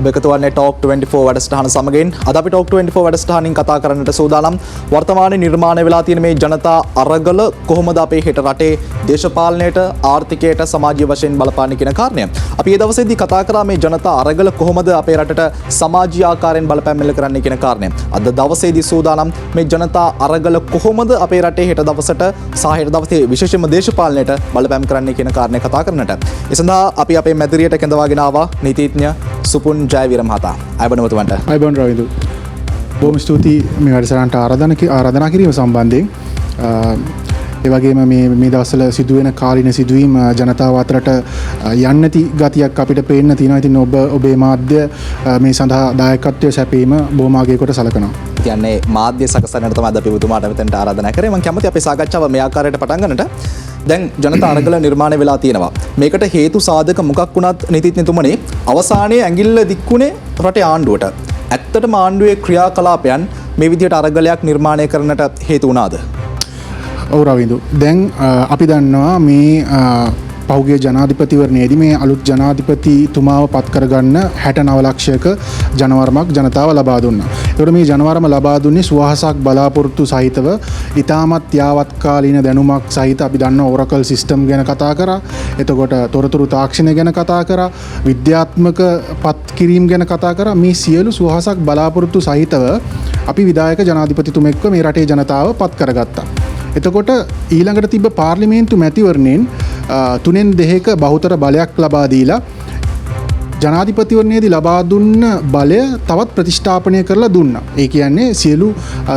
ඔබ එකතු වන්නේ ටෝක් 24 වැඩසටහන සමගින් අද අපි ටෝක් 24 වැඩසටහනින් කතා කරන්නට සූදානම් වර්තමානයේ නිර්මාණය වෙලා තියෙන මේ ජනතා අරගල කොහොමද අපේ හෙට රටේ දේශපාලනයට ආර්ථිකයට සමාජීය වශයෙන් බලපාන්නේ කියන කාරණය. අපි මේ දවසේදී කතා කරා මේ ජනතා අරගල කොහොමද අපේ රටට සමාජීය ආකාරයෙන් බලපෑම් මෙල්ල කරන්නේ කියන කාරණය. අද දවසේදී සූදානම් මේ ජනතා අරගල කොහොමද අපේ රටේ හෙට දවසට සහ හෙට දවසේ විශේෂයෙන්ම දේශපාලනයට බලපෑම් කරන්නේ කියන කාරණය කතා කරන්නට. ඒ සඳහා අපි අපේ මැදිරියට කැඳවාගෙන ආවා නීතිඥ සුපුන් ජයවීර මහතා. අයබෝන් ඔබතුමන්ට. අයබෝන් රවිදු. බොහොම ස්තුතියි මේ වැඩසටහනට ආරාධනා කිරීම සම්බන්ධයෙන්. ඒ වගේම මේ දවස්වල සිදුවෙන කාලින සිදුවීම් ජනතාව අතරට යන්නේ නැති ගතියක් අපිට පේන්න තියෙනවා. ඉතින් ඔබේ මාධ්‍ය මේ සඳහා දායකත්වය සැපීම බොහොම අගය කොට සලකනවා. කියන්නේ මාධ්‍ය සකසන්නට තමයි අද අපි ඔබතුමාට මෙතනට ආරාධනා කරේ. මම කැමති අපේ සාකච්ඡාව මේ ආකාරයට පටන් ගන්නට. දැන් ජනතා අරගල නිර්මාණය වෙලා තියෙනවා. මේකට හේතු සාධක මොකක් වුණත් නීතිඥතුමනි අවසානයේ ඇඟිල්ල දික්ුණේ රටේ ආණ්ඩුවට. ඇත්තටම ආණ්ඩුවේ ක්‍රියාකලාපයන් මේ විදිහට අරගලයක් නිර්මාණය කරන්නට හේතු වුණාද? ඔව් රවිදු. දැන් අපි දන්නවා මේ පහුගිය ජනාධිපතිවරණයේදී මේ අලුත් ජනාධිපතිතුමාව පත් කරගන්න 69 ලක්ෂයක ජනවරමක් ජනතාව ලබා දුන්නා. ඒකට මේ ජනවරම ලබා දුන්නේ සුවහසක් බලාපොරොත්තු සහිතව ඉතාමත් යාවත්කාලීන දැනුමක් සහිත අපි දන්න Oracle system ගැන කතා කරා. එතකොට තොරතුරු තාක්ෂණය ගැන කතා කරා. විද්‍යාත්මක පත් කිරීම ගැන කතා කරා. මේ සියලු සුවහසක් බලාපොරොත්තු සහිතව අපි විධායක ජනාධිපතිතුමෙක්ව මේ රටේ ජනතාව පත් කරගත්තා. එතකොට ඊළඟට තිබ්බ පාර්ලිමේන්තු මැතිවරණයෙන් 3/2 බහුතර බලයක් ලබා දීලා ජනාධිපතිවරණයේදී ලබා දුන්න බලය තවත් ප්‍රතිෂ්ඨාපනය කරලා දුන්නා. ඒ කියන්නේ සියලු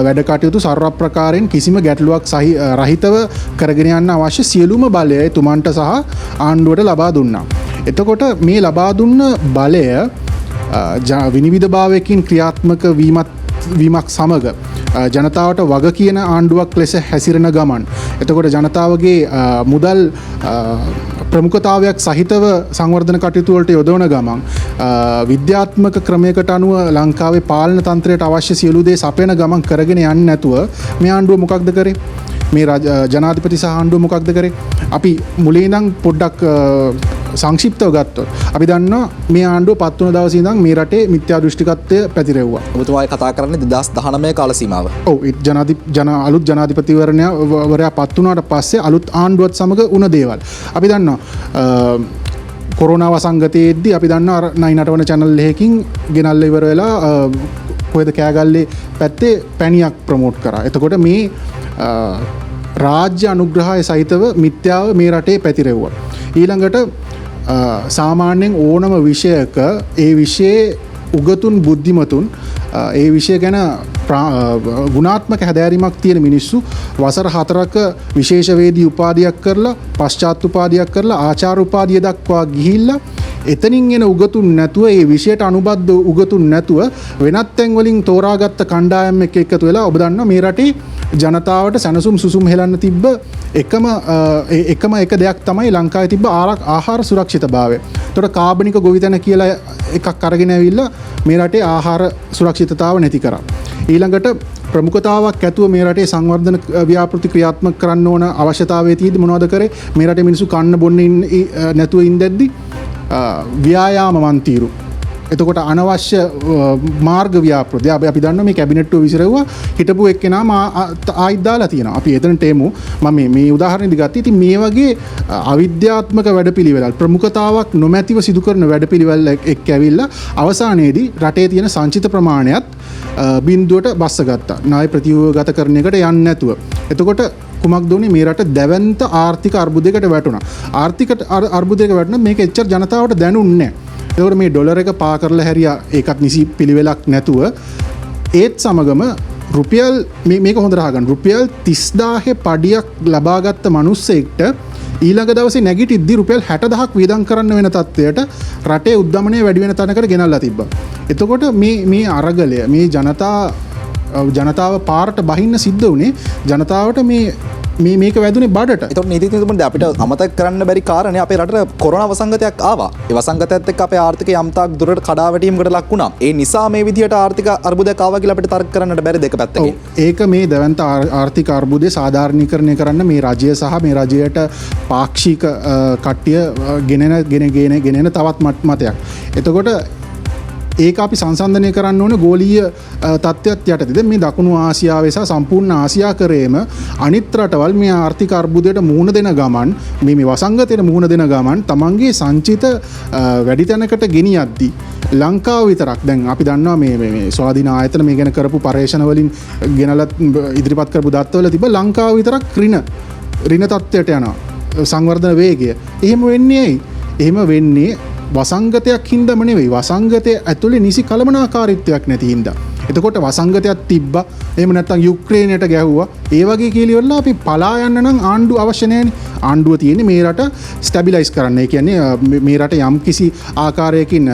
වැඩ කටයුතු සර්ව ප්‍රකාරයෙන් කිසිම ගැටලුවක් රහිතව කරගෙන යන්න අවශ්‍ය සියලුම බලය එතුමන්ට සහ ආණ්ඩුවට ලබා දුන්නා. එතකොට මේ ලබා දුන්න බලය විනිවිදභාවයකින් ක්‍රියාත්මක වීමක් සමග ජනතාවට වග කියන ආණ්ඩුවක් ලෙස හැසිරෙන ගමන්. එතකොට ජනතාවගේ මුදල් ප්‍රමුඛතාවයක් සහිතව සංවර්ධන කටයුතු වලට යොදවන ගමන් විද්‍යාත්මක ක්‍රමයකට අනුව ලංකාවේ පාලන තන්ත්‍රයට අවශ්‍ය සියලු දේ සපයන ගමන් කරගෙන යන්නේ නැතුව මේ ආණ්ඩුව මොකක්ද කරේ? මේ ජනාධිපති සහ ආණ්ඩුව මොකක්ද කරේ? අපි මුලින් ඉඳන් පොඩ්ඩක් සංක්ෂිප්තව ගත්තොත් අපි දන්නවා මේ ආණ්ඩුව පත් වුණ දවසේ ඉඳන් මේ රටේ මිත්‍යා දෘෂ්ටිකත්වය පැතිරෙව්වා. ඔබතුමායි කතා කරන්නේ 2019 කාල සීමාව. ඔව් අලුත් ජනාධිපතිවරයා පත් වුණාට පස්සේ අලුත් ආණ්ඩුවත් සමග වුණ දේවල්. අපි දන්නවා කොරෝනා වසංගතයේදී අපි දන්නවා 9 channel එකකින් ගෙනල්ලා ඉවර වෙලා කොහෙද කෑගල්ලේ පැත්තේ පැණියක් ප්‍රමෝට් කරා. එතකොට මේ රාජ්‍ය අනුග්‍රහය සහිතව මිත්‍යාව මේ රටේ පැතිරෙව්වා. ඊළඟට සාමාන්‍යයෙන් ඕනම විෂයක ඒ විෂයේ උගතුන් බුද්ධිමතුන් ඒ විෂය ගැන ගුණාත්මක හැදෑරීමක් තියෙන මිනිස්සු වසර 4ක විශේෂවේදී උපාධියක් කරලා පශ්චාත් උපාධියක් කරලා ආචාර්ය උපාධිය දක්වා ගිහිල්ලා එතනින් එන උගතුන් නැතුව ඒ විෂයට අනුබද්ධ උගතුන් නැතුව වෙනත් තැන් වලින් තෝරාගත්ත කණ්ඩායම් එක්ක එකතු වෙලා ඔබ දන්නවා මේ රටේ ජනතාවට සැනසුම් සුසුම් හෙලන්න තිබ්බ එකම එක දෙයක් තමයි ලංකාවේ තිබ්බ ආහාර සුරක්ෂිතභාවය. ඒතකොට කාබනික ගොවිතැන කියලා එකක් අරගෙන ඇවිල්ලා මේ රටේ ආහාර සුරක්ෂිතතාව නැති කරා. ඊළඟට ප්‍රමුඛතාවක් ඇතුව මේ රටේ සංවර්ධන ව්‍යාපෘති ක්‍රියාත්මක කරන්න ඕන අවශ්‍යතාවය තියෙද්දි මොනවද කරේ? මේ රටේ මිනිස්සු කන්න බොන්න නැතුව ඉඳද්දි ව්‍යායාම මන්තිරු. එතකොට අනවශ්‍ය මාර්ග ව්‍යාපෘති අපි දන්නවා මේ කැබිනට්ටුව විසිරෙව්වා හිටපු එක්කෙනාම ආයිත් දාලා තියෙනවා. අපි එතනට එමු. මම මේ උදාහරණෙදි ගත්තා. ඉතින් මේ වගේ අවිද්‍යාත්මක වැඩපිළිවෙල ප්‍රමුඛතාවක් නොමැතිව සිදු කරන වැඩපිළිවෙල එක්ක ඇවිල්ලා අවසානයේදී රටේ තියෙන සංචිත ප්‍රමාණයත් බිඳුවට බස්සගත්තා. ණය ප්‍රතිව්‍යුහගත කරන එකට යන්නේ නැතුව. එතකොට කුමක්ද උනේ? මේ රට දැවැන්ත ආර්ථික අර්බුදයකට වැටුණා. ආර්ථික අර්බුදයක වැටුණා මේක එච්චර ජනතාවට දැනුන්නේ නැහැ. ඒකට මේ ඩොලර් එක පා කරලා හැරියා ඒකත් නිසි පිළිවෙලක් නැතුව ඒත් සමගම රුපියල් මේක හොඳට අහගන්න රුපියල් 30000 පඩියක් ලබාගත්ත මිනිස්සෙක්ට ඊළඟ දවසේ නැගිටිද්දි රුපියල් 60000ක් වියදම් කරන්න වෙන තත්ත්වයට රටේ උද්දමනය වැඩි වෙන තැනකට ගෙනල්ලා තිබ්බා. එතකොට මේ අරගලය මේ ජනතාව පාරට බහින්න සිද්ධ වුණේ ජනතාවට මේක වැදුනේ බඩට. ඒතකොට නීතිඥතුමනි අපිට අමතක කරන්න බැරි කාරණේ අපේ රටට කොරෝනා වසංගතයක් ආවා. ඒ වසංගතයත් එක්ක අපේ ආර්ථිකය යම්තාක් දුරට කඩාවැටීමකට ලක් වුණා. ඒ නිසා මේ විදිහට ආර්ථික අර්බුදයක් ආවා කියලා අපිට තර්ක කරන්නට බැරි දෙක පැත්තකින්. ඒක මේ දැවැන්ත ආර්ථික අර්බුදේ සාධාරණීකරණය කරන්න මේ රජය සහ මේ රජයට පාක්ෂික කට්ටිය ගෙනෙන තවත් මතයක්. එතකොට ඒක අපි සංසන්ධනය කරන්න ඕන ගෝලීය තත්ත්වයක් යටතේද මේ දකුණු ආසියාවේ සහ සම්පූර්ණ ආසියාකරයේම අනිත් රටවල් මේ ආර්ථික අර්බුදයට මුහුණ දෙන ගමන් මේ වසංගතයට මුහුණ දෙන ගමන් තමන්ගේ සංචිත වැඩි තැනකට ගෙනියද්දී ලංකාව විතරක් දැන් අපි දන්නවා මේ ස්වාධීන ආයතන මේ ගැන කරපු පර්යේෂණ වලින් ගෙනලත් ඉදිරිපත් කරපු දත්තවල තිබ්බ ලංකාව විතරක් ඍණ තත්ත්වයට යනවා සංවර්ධන වේගය. එහෙම වෙන්නේ ඇයි? එහෙම වෙන්නේ වසංගතයක් හින්දාම නෙවෙයි. වසංගතය ඇතුලේ නිසි කළමනාකාරීත්වයක් නැති හින්දා. එතකොට වසංගතයක් තිබ්බා. එහෙම නැත්නම් යුක්‍රේනයට ගැහුවා. ඒ වගේ කීලිවල අපි පලා යන්න නම් ආණ්ඩුව අවශ්‍ය නැහැනේ. ආණ්ඩුව තියෙන්නේ මේ රට ස්ටැබිලයිස් කරන්න. ඒ කියන්නේ මේ රට යම් කිසි ආකාරයකින්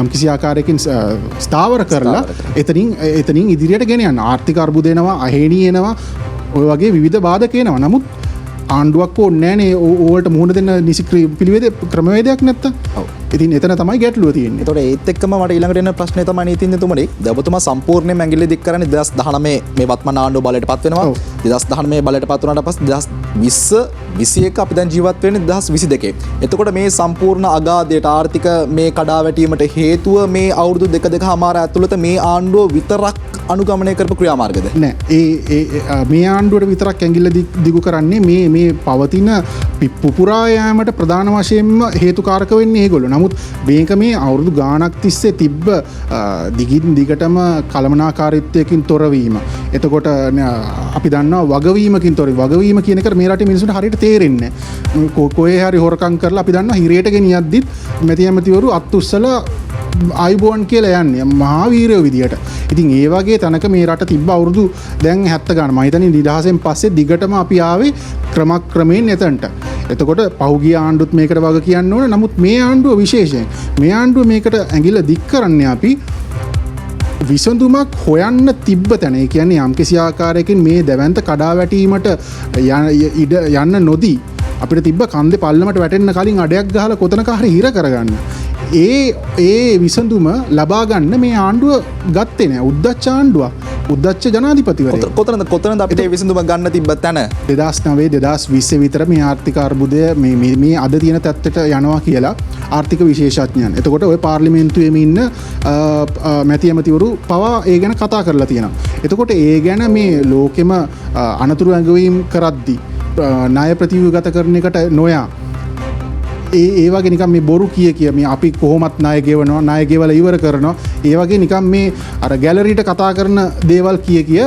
යම් කිසි ආකාරයකින් ස්ථාවර කරලා එතනින් ඉදිරියට ගෙන යන්න. ආර්ථික අර්බුද එනවා, අහේනී එනවා, ඔය වගේ විවිධ බාධක එනවා. නමුත් ආණ්ඩුවක් ඕනේ නැහනේ ඕවට මුහුණ දෙන්න නිසි පිළිවෙද ක්‍රමවේදයක් නැත්තම්. ඔව්. ඉතින් එතන තමයි ගැටලුව තියෙන්නේ. ඒතකොට ඒත් එක්කම මට ඊළඟට එන ප්‍රශ්නේ තමයි නීතිඥතුමනි. ඔබතුමා සම්පූර්ණයෙන්ම ඇඟිල්ල දික් කරන්නේ 2019 මේ වත්මන් ආණ්ඩුව බලයට පත් වෙනවා. 2019 බලයට පත් වුණාට පස්සේ 2020 21 අපි දැන් ජීවත් වෙන්නේ 2022. එතකොට මේ සම්පූර්ණ අගාධයට ආර්ථික මේ කඩාවැටීමට හේතුව මේ අවුරුදු දෙකමාර ඇතුළත මේ ආණ්ඩුව විතරක් අනුගමනය කරපු ක්‍රියාමාර්ගද? නෑ. මේ ආණ්ඩුවට විතරක් ඇඟිල්ල දිගු කරන්නේ මේ පවතින පුපුරා යෑමට ප්‍රධාන වශයෙන්ම හේතුකාරක වෙන්නේ ඒගොල්ලෝ. නමුත් මේක මේ අවුරුදු ගාණක් තිස්සේ තිබ්බ දිගින් දිගටම කළමනාකාරීත්වයකින් තොරවීම. එතකොට අපි දන්නවා වගවීමකින් තොරවීම. වගවීම කියන එක මේ රටේ මිනිස්සුන්ට හරියට තේරෙන්නේ නැහැ. කොහේ හරි හොරකම් කරලා අපි දන්නවා හිරේට ගෙනියද්දිත් මැති ඇමතිවරු අත් උස්සලා ආයුබෝවන් කියලා යන්නේ මහා වීරයෝ විදියට. ඉතින් ඒ වගේ තැනක මේ රට තිබ්බ අවුරුදු දැන් 70 ගන්න. මම හිතන්නේ නිදහසෙන් පස්සේ දිගටම අපි ආවේ ක්‍රමක්‍රමයෙන් එතනට. එතකොට පහුගිය ආණ්ඩුත් මේකට වග කියන්න ඕන. නමුත් මේ ආණ්ඩුව විශේෂයෙන් මේ ආණ්ඩුව මේකට ඇඟිල්ල දික් කරන්නේ අපි විසඳුමක් හොයන්න තිබ්බ තැන. ඒ කියන්නේ යම්කිසි ආකාරයකින් මේ දැවැන්ත කඩාවැටීමට යන්න නොදී අපිට තිබ්බ කන්දේ පල්ලමට වැටෙන්න කලින් අඩයක් ගහලා කොතනක හරි හිර කරගන්න. ඒ විසඳුම ලබා ගන්න මේ ආණ්ඩුව ගත්තේ නෑ. උද්දච්ච ආණ්ඩුවක්. උද්දච්ච ජනාධිපතිවරයෙක්. කොතනද අපිට මේ විසඳුම ගන්න තිබ්බ තැන? 2009 2020 විතර මේ ආර්ථික අර්බුදය මේ අද තියෙන තත්ත්වයට යනවා කියලා ආර්ථික විශේෂඥයන්. එතකොට ওই පාර්ලිමේන්තුවේම ඉන්න මැති ඇමතිවරු පවා ඒ ගැන කතා කරලා තියෙනවා. එතකොට ඒ ගැන මේ ලෝකෙම අනතුරු ඇඟවීම් කරද්දී ණය ප්‍රතිව්‍යුහගත කරන එකට නොයා ඒ වගේ නිකන් මේ බොරු කිය මේ අපි කොහොමත් ණය ගෙවනවා, ණය ගෙවලා ඉවර කරනවා. ඒ වගේ නිකන් මේ අර ගැලරියට කතා කරන දේවල් කිය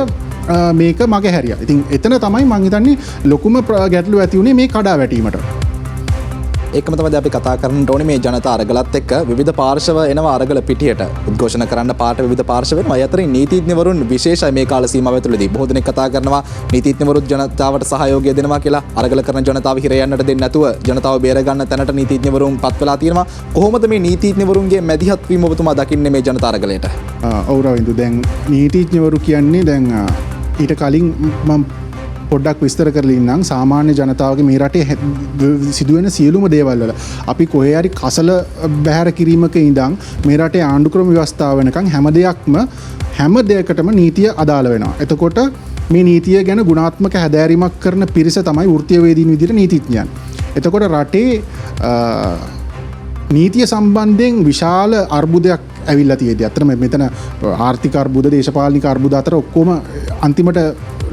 මේක මගේ හැරියා. ඉතින් එතන තමයි මං හිතන්නේ ලොකුම ගැටලුව ඇති උනේ මේ කඩාවැටීමට. ඒකම තමයි අපි කතා කරන්න ඕනේ මේ ජනතා අරගලත් එක්ක විවිධ පාර්ශව එනවා අරගල පිටියට උද්ඝෝෂණ කරන්න පාට විවිධ පාර්ශව වෙනවා. ඒ අතරින් නීතිඥවරුන් විශේෂයි මේ කාල සීමාව ඇතුළතදී. බොහෝ දෙනෙක් කතා කරනවා නීතිඥවරුත් ජනතාවට සහයෝගය දෙනවා කියලා. අරගල කරන ජනතාව හිර යන්නට දෙන්නේ නැතුව ජනතාව බේර ගන්න තැනට නීතිඥවරුන් පත් වෙලා තියෙනවා. කොහොමද මේ නීතිඥවරුන්ගේ මැදිහත් වීම ඔබතුමා දකින්නේ මේ ජනතා අරගලයට? ඔව් රවින්දු, දැන් නීතිඥවරු කියන්නේ දැන් ඊට කලින් මම පොඩ්ඩක් විස්තර කරලා ඉන්නම්. සාමාන්‍ය ජනතාවගේ මේ රටේ සිදුවෙන සියලුම දේවල් වල අපි කොහේ හරි කසල බැහැර කිරීමක ඉඳන් මේ රටේ ආණ්ඩුක්‍රම ව්‍යවස්ථාව වෙනකන් හැම දෙයකටම නීතිය අදාළ වෙනවා. එතකොට මේ නීතිය ගැන ගුණාත්මක හැදෑරීමක් කරන පිරිස තමයි වෘත්තීයවේදීන් විදිහට නීතිඥයන්. එතකොට රටේ නීතිය සම්බන්ධයෙන් විශාල අර්බුදයක් ඇවිල්ලා තියෙද්දි අතරම මෙතන ආර්ථික අර්බුද, දේශපාලනික අර්බුද අතර ඔක්කොම අන්තිමට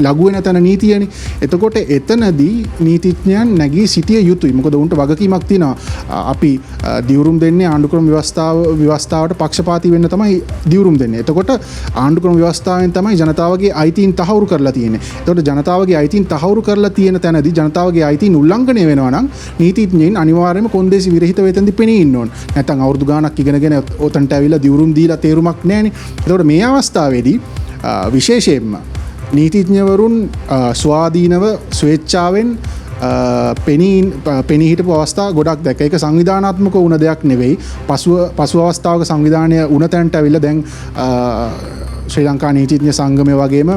ලඝු වෙන තැන නීතියනේ. එතකොට එතනදී නීතිඥයන් නැගී සිටිය යුතුයි. මොකද උන්ට වගකීමක් තියෙනවා. අපි දිවුරුම් දෙන්නේ ආණ්ඩුක්‍රම ව්‍යවස්ථාවට පක්ෂපාතී වෙන්න තමයි දිවුරුම් දෙන්නේ. එතකොට ආණ්ඩුක්‍රම ව්‍යවස්ථාවෙන් තමයි ජනතාවගේ අයිතීන් තහවුරු කරලා තියෙන්නේ. එතකොට ජනතාවගේ අයිතීන් තහවුරු කරලා තියෙන තැනදී ජනතාවගේ අයිතීන් උල්ලංඝනය වෙනවා නම් නීතිඥයින් අනිවාර්යයෙන්ම කොන්දේසි විරහිත වෙතෙන්දි පෙනී ඉන්න ඕන. නැත්නම් අවුරුදු ගාණක් ඉගෙනගෙන ඔතනට ඇවිල්ලා දිවුරුම් දීලා තේරුමක් නැහැනේ. එතකොට මේ අවස්ථාවේදී විශේෂයෙන්ම නීතිඥවරුන් ස්වාධීනව ස්වේච්ඡාවෙන් පෙනී හිටපු අවස්ථා ගොඩක් දැක්ක. ඒක සංවිධානාත්මක වුණ දෙයක් නෙවෙයි. පසු අවස්ථාවක සංවිධානය වුණ තැනට ඇවිල්ලා දැන් ශ්‍රී ලංකා නීතිඥ සංගමය වගේම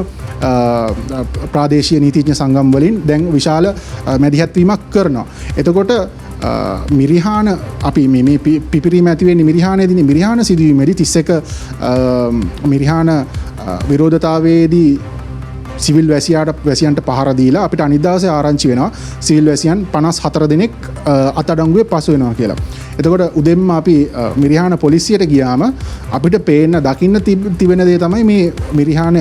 ප්‍රාදේශීය නීතිඥ සංගම් වලින් දැන් විශාල මැදිහත් වීමක් කරනවා. එතකොට මිරිහාන අපි මේ පිපිරීම ඇති වෙන්නේ මිරිහානයේදී. මිරිහාන සිදුවීමේදී 31 මිරිහාන විරෝධතාවයේදී සිවිල් වැසියන්ට පහර දීලා අපිට අනිද්දාසේ ආරංචි වෙනවා සිවිල් වැසියන් 54 දෙනෙක් අත්අඩංගුවේ පසු වෙනවා කියලා. එතකොට උදෙන්ම අපි මිරිහාන පොලිසියට ගියාම අපිට පේන්න දකින්න තිබෙන දේ තමයි මේ මිරිහාන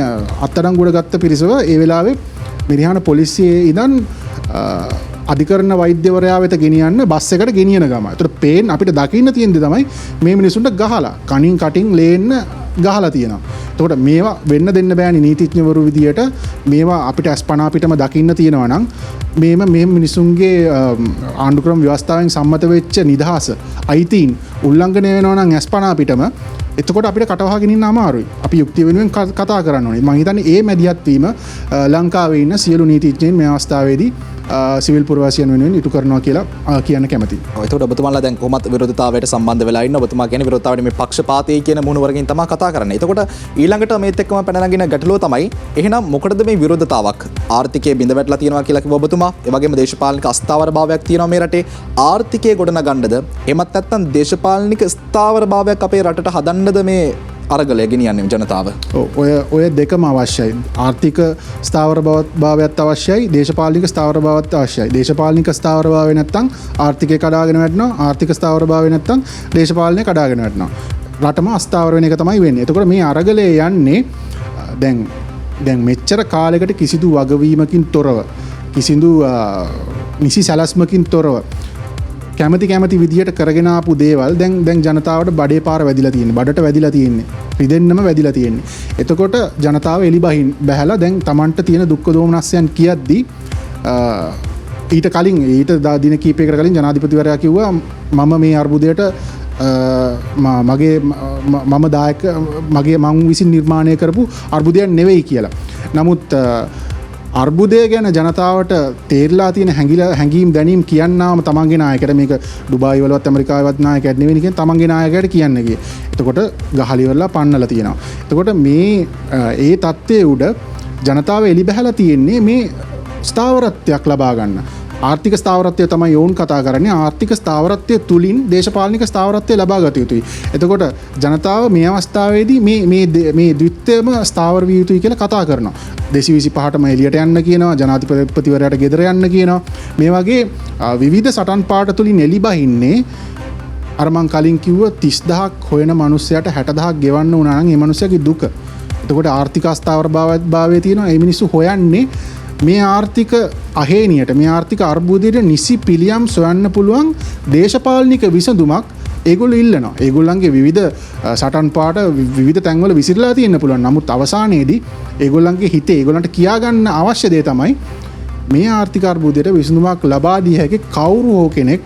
අත්අඩංගුවට ගත්ත පිරිසව ඒ වෙලාවේ මිරිහාන පොලිසියේ ඉඳන් අධිකරණ වෛද්‍යවරයා වෙත ගෙනියන්න බස් එකට ගෙනියන ගම. ඒතකොට පේන්න අපිට දකින්න තියෙන දේ තමයි මේ මිනිසුන්ට ගහලා කනින් කටින් ලේන්න ගහලා තියෙනවා. එතකොට මේවා වෙන්න දෙන්න බෑනි නීතිඥවරු විදියට මේවා අපිට අස්පනා පිටම දකින්න තියෙනවා නම් මේ මිනිසුන්ගේ ආණ්ඩුක්‍රම ව්‍යවස්ථාවෙන් සම්මත වෙච්ච නිදහස අයිතීන් උල්ලංඝනය වෙනවා නම් අස්පනා පිටම එතකොට අපිට කටවහගෙන ඉන්න අමාරුයි. අපි යුක්තිය වෙනුවෙන් කතා කරන්න ඕනේ. මම හිතන්නේ මේ මැදිහත් වීම ලංකාවේ ඉන්න සියලු නීතිඥයින් මේ අවස්ථාවේදී සිවිල් පුරවැසියන් වෙනුවෙන් ඉටු කරනවා කියලා කියන්න කැමතියි. එතකොට ඔබතුමාලා දැන් කොහොමත් විරෝධතාවයට සම්බන්ධ වෙලා ඉන්න ඔබතුමා කියන්නේ විරෝධතාවයට මේ පක්ෂපාතී කියන මුහුණුවරකින් තමයි කතා කරන්නේ. එතකොට ඊළඟට මේත් එක්කම පැන නගින ගැටලුව තමයි එහෙනම් මොකටද මේ විරෝධතාවක්? ආර්ථිකයේ බිඳ වැටලා තියෙනවා කියලා කිව්ව ඔබතුමා. ඒ වගේම දේශපාලනික අස්ථාවරභාවයක් තියෙනවා මේ රටේ. ආර්ථිකය ගොඩනගන්නද? එහෙමත් නැත්නම් දේශපාලනික ස්ථාවරභාවයක් අපේ රටට හදන්නද මේ අරගලය ගෙනියන්නේ ජනතාව? ඔය දෙකම අවශ්‍යයි. ආර්ථික ස්ථාවරභාවයත් අවශ්‍යයි, දේශපාලනික ස්ථාවරභාවයත් අවශ්‍යයි. දේශපාලනික ස්ථාවරභාවය නැත්තම් ආර්ථිකය කඩාගෙන වැටෙනවා, ආර්ථික ස්ථාවරභාවය නැත්තම් දේශපාලනය කඩාගෙන වැටෙනවා. රටම අස්ථාවර වෙන එක තමයි වෙන්නේ. එතකොට මේ අරගලය යන්නේ දැන් මෙච්චර කාලයකට කිසිදු වගවීමකින් තොරව, කිසිදු නිසි සැලැස්මකින් තොරව කැමති විදියට කරගෙන ආපු දේවල් දැන් ජනතාවට බඩේ පාර වැදිලා තියෙන්නේ. බඩට වැදිලා තියෙන්නේ. රිදෙන්නම වැදිලා තියෙන්නේ. එතකොට ජනතාව එලි බැහැලා දැන් Tamanට තියෙන දුක්ඛ දෝමනස්යන් කියද්දී ඊට කලින් දින කීපයකට කලින් ජනාධිපතිවරයා කිව්වා මම මේ අර්බුදයට මම විසින් නිර්මාණය කරපු අර්බුදයක් නෙවෙයි කියලා. නමුත් අර්බුදය ගැන ජනතාවට තේරලා තියෙන හැඟීම් දැනීම් කියන්නාම තමන්ගේ නායකයට මේක ඩුබායි වලවත් ඇමරිකාවවත් නායකයෙක් නෙවෙයි කියන තමන්ගේ නායකයට කියන්න ගියේ. එතකොට ගහලිවලා පන්නලා තියෙනවා. එතකොට මේ ඒ தත්ත්වයේ උඩ ජනතාව එලි බැහැලා තියෙන්නේ මේ ස්ථාවරත්වයක් ලබා ගන්න. ආර්ථික ස්ථාවරත්වය තමයි යෝන් කතා කරන්නේ. ආර්ථික ස්ථාවරත්වය තුලින් දේශපාලනික ස්ථාවරත්වය ලබා ගත යුතුයි. එතකොට ජනතාව මේ අවස්ථාවේදී මේ ද්විත්වයම ස්ථාවර විය යුතුයි කියලා කතා කරනවා. 225ටම එළියට යන්න කියනවා, ජනාධිපතිවරයාට ගෙදර යන්න කියනවා. මේ වගේ විවිධ සටන් පාට තුලින් එලි බහින්නේ අර මං කලින් කිව්ව 30000ක් හොයන මිනිස්සයාට 60000ක් ගෙවන්න උනා නම් ඒ මිනිස්සයාගේ දුක. එතකොට ආර්ථික අස්ථාවරභාවය තියෙනවා. මේ මිනිස්සු හොයන්නේ මේ ආර්ථික අහේනියට, මේ ආර්ථික අර්බුදයට නිසි පිළියම් සොයන්න පුළුවන් දේශපාලනික විසඳුමක් ඒගොල්ලෝ ඉල්ලනවා. ඒගොල්ලන්ගේ විවිධ සටන් පාට විවිධ තැන්වල විසිරලා තියෙන්න පුළුවන්. නමුත් අවසානයේදී ඒගොල්ලන්ගේ හිතේ ඒගොල්ලන්ට කියාගන්න අවශ්‍ය දේ තමයි මේ ආර්ථික අර්බුදයට විසඳුමක් ලබා දී හැකි කවුරු හෝ කෙනෙක්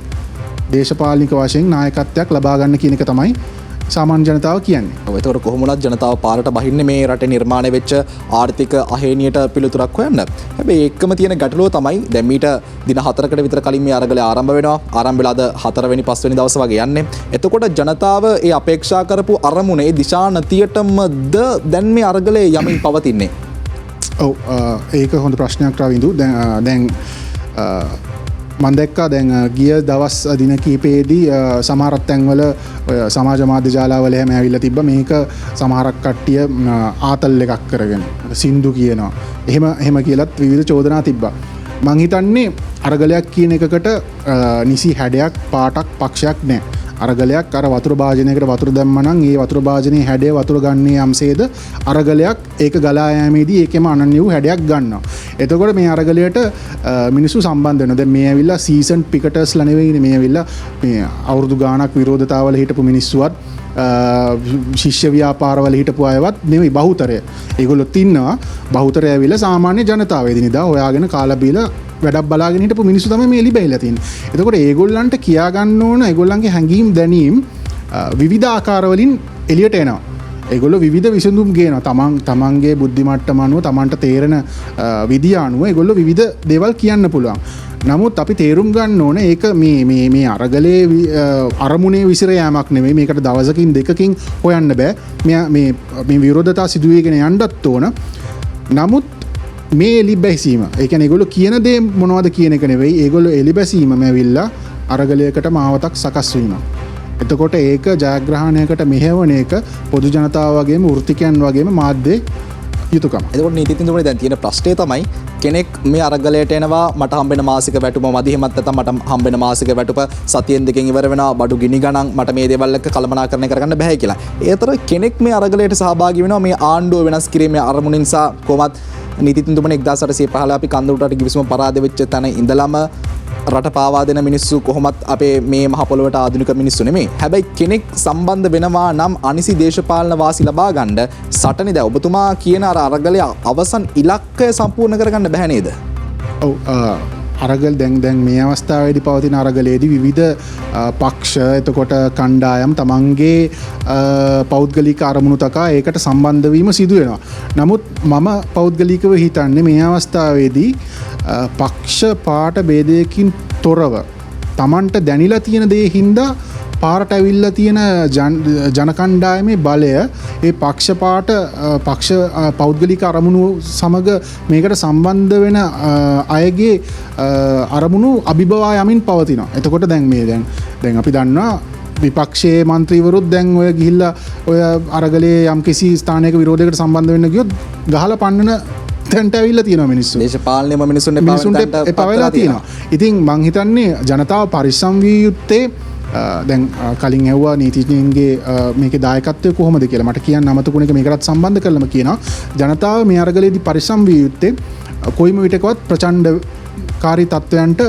දේශපාලනික වශයෙන් නායකත්වයක් ලබා ගන්න කියන එක තමයි සාමාන්‍ය ජනතාව කියන්නේ. ඒතකොට කොහොමුණත් ජනතාව පාරට බහින්නේ මේ රටේ නිර්මාණය වෙච්ච ආර්ථික අහේනියට පිළිතුරක් හොයන්න. හැබැයි ඒකම තියෙන ගැටලුව තමයි දැන් මීට දින 4කට විතර කලින් මේ අරගලය ආරම්භ වෙනවා. ආරම්භ වෙලා අද 4 වෙනි 5 වෙනි දවස් වගේ යන්නේ. එතකොට ජනතාව ඒ අපේක්ෂා කරපු අරමුණේ දිශානතියටමද දැන් මේ අරගලය යමින් පවතින්නේ? ඔව් ඒක හොඳ ප්‍රශ්නයක් රවින්දු. දැන් මම දැක්කා දැන් ගිය දවස් දින කීපයේදී සමහරක් තැන්වල සමාජ මාධ්‍ය ජාලාවල එහෙම ඇවිල්ලා තිබ්බා මේක සමහරක් කට්ටිය ආතල් එකක් කරගෙන සින්දු කියනවා. එහෙම කියලත් විවිධ චෝදනා තිබ්බා. මං හිතන්නේ අරගලයක් කියන එකකට නිසි හැඩයක් පාටක් පක්ෂයක් නැහැ. අරගලයක් අර වතුර භාජනයකට වතුර දැම්ම නම් ඒ වතුර භාජනයේ හැඩය වතුර ගන්නේ යම්සේද අරගලයක් ඒක ගලා යෑමේදී ඒකෙම අනන්‍ය වූ හැඩයක් ගන්නවා. එතකොට මේ අරගලයට මිනිස්සු සම්බන්ධ වෙනවා. දැන් මේ ඇවිල්ලා සීසන් පිකටර්ස්ලා නෙවෙයිනේ මේ ඇවිල්ලා මේ අවුරුදු ගාණක් විරෝධතාවල හිටපු මිනිස්සුවත් ශිෂ්‍ය ව්‍යාපාරවල හිටපු අයවත් නෙවෙයි බහුතරය. ඒගොල්ලොත් ඉන්නවා බහුතරය ඇවිල්ලා සාමාන්‍ය ජනතාව එදිනෙදා හොයාගෙන කාලා බීලා වැඩක් බලාගෙන හිටපු මිනිස්සු තමයි මේ එලි බැහැලා තියෙන්නේ. එතකොට ඒගොල්ලන්ට කියා ගන්න ඕන ඒගොල්ලන්ගේ හැඟීම් දැනීම් විවිධ ආකාරවලින් එළියට එනවා. ඒගොල්ලෝ විවිධ විසඳුම් ගේනවා. තමන්ගේ බුද්ධි මට්ටම අනුව තමන්ට තේරෙන විදිය අනුව ඒගොල්ලෝ විවිධ දේවල් කියන්න පුළුවන්. නමුත් අපි තේරුම් ගන්න ඕන ඒක මේ අරගලේ අරමුණේ විසිර යෑමක් නෙමෙයි. මේකට දවසකින් දෙකකින් හොයන්න බෑ. මේ විරෝධතා සිදුවේගෙන යන්නත් ඕන. නමුත් මේ එලි බැසීම ඒ කියන්නේ ඒගොල්ලෝ කියන දේ මොනවද කියන එක නෙවෙයි. ඒගොල්ලෝ එලි බැසීමම ඇවිල්ලා අරගලයකට මාවතක් සකස් වීම. එතකොට ඒක ජයග්‍රහණයකට මෙහෙවන එක පොදු ජනතාව වගේම වෘත්තිකයන් වගේම මාධ්‍ය යුතුකම. එතකොට නීතිඥතුමනි දැන් තියෙන ප්‍රශ්නය තමයි කෙනෙක් මේ අරගලයට එනවා මට හම්බෙන මාසික වැටුප මදි එහෙමත් නැත්නම් මට හම්බෙන මාසික වැටුප සතියෙන් දෙකකින් ඉවර වෙනවා බඩු ගිනි ගණන් මට මේ දේවල් එක්ක කළමනාකරණය කරගන්න බෑ කියලා. ඒතර කෙනෙක් මේ අරගලයට සහභාගී වෙනවා මේ ආණ්ඩුව වෙනස් කිරීමේ අරමුණ නිසා කොහොමත් නීතිඥතුමනි 1815 අපි කන්දරට ගිවිසුම පරාද වෙච්ච තැන ඉඳලම රට පාවා දෙන මිනිස්සු කොහොමත් අපේ මේ මහ පොළොවට ආධුනික මිනිස්සු නෙමෙයි. හැබැයි කෙනෙක් සම්බන්ධ වෙනවා නම් අනිසි දේශපාලන වාසි ලබා ගන්න සටනේ දැන් ඔබතුමා කියන අර අරගලයේ අවසන් ඉලක්කය සම්පූර්ණ කරගන්න බෑ නේද? ඔව් අරගල් දැන් මේ අවස්ථාවේදී පවතින අරගලයේදී විවිධ පක්ෂ එතකොට කණ්ඩායම් තමන්ගේ පෞද්ගලික අරමුණු තකා ඒකට සම්බන්ධ වීම සිදු වෙනවා. නමුත් මම පෞද්ගලිකව හිතන්නේ මේ අවස්ථාවේදී පක්ෂ පාට භේදයකින් තොරව තමන්ට දැනිලා තියෙන දේ හින්දා පාරට ඇවිල්ලා තියෙන ජනකණ්ඩායමේ බලය ඒ පක්ෂපාට පක්ෂ පෞද්ගලික අරමුණු සමග මේකට සම්බන්ධ වෙන අයගේ අරමුණු අභිබවා යමින් පවතිනවා. එතකොට දැන් මේ දැන් අපි දන්නවා විපක්ෂයේ මන්ත්‍රීවරුත් දැන් ඔය ගිහිල්ලා ඔය අරගලයේ යම්කිසි ස්ථානයක විරෝධයකට සම්බන්ධ වෙන්න ගියොත් ගහලා පන්නන තැන්ට ඇවිල්ලා තියෙනවා මිනිස්සු. දේශපාලනයම මිනිස්සුන්ට එපා වෙලා තියෙනවා. ඉතින් මං හිතන්නේ ජනතාව පරිස්සම් විය යුත්තේ දැන් කලින් ඇව්වා නීතිඥයන්ගේ මේකේ දායකත්වය කොහොමද කියලා මට කියන්න අමතකුණ එක මේකටත් සම්බන්ධ කරලම කියනවා. ජනතාව මේ අරගලයේදී පරිස්සම් විය යුත්තේ කොයිම විටකවත් ප්‍රචණ්ඩකාරී තත්ත්වයන්ට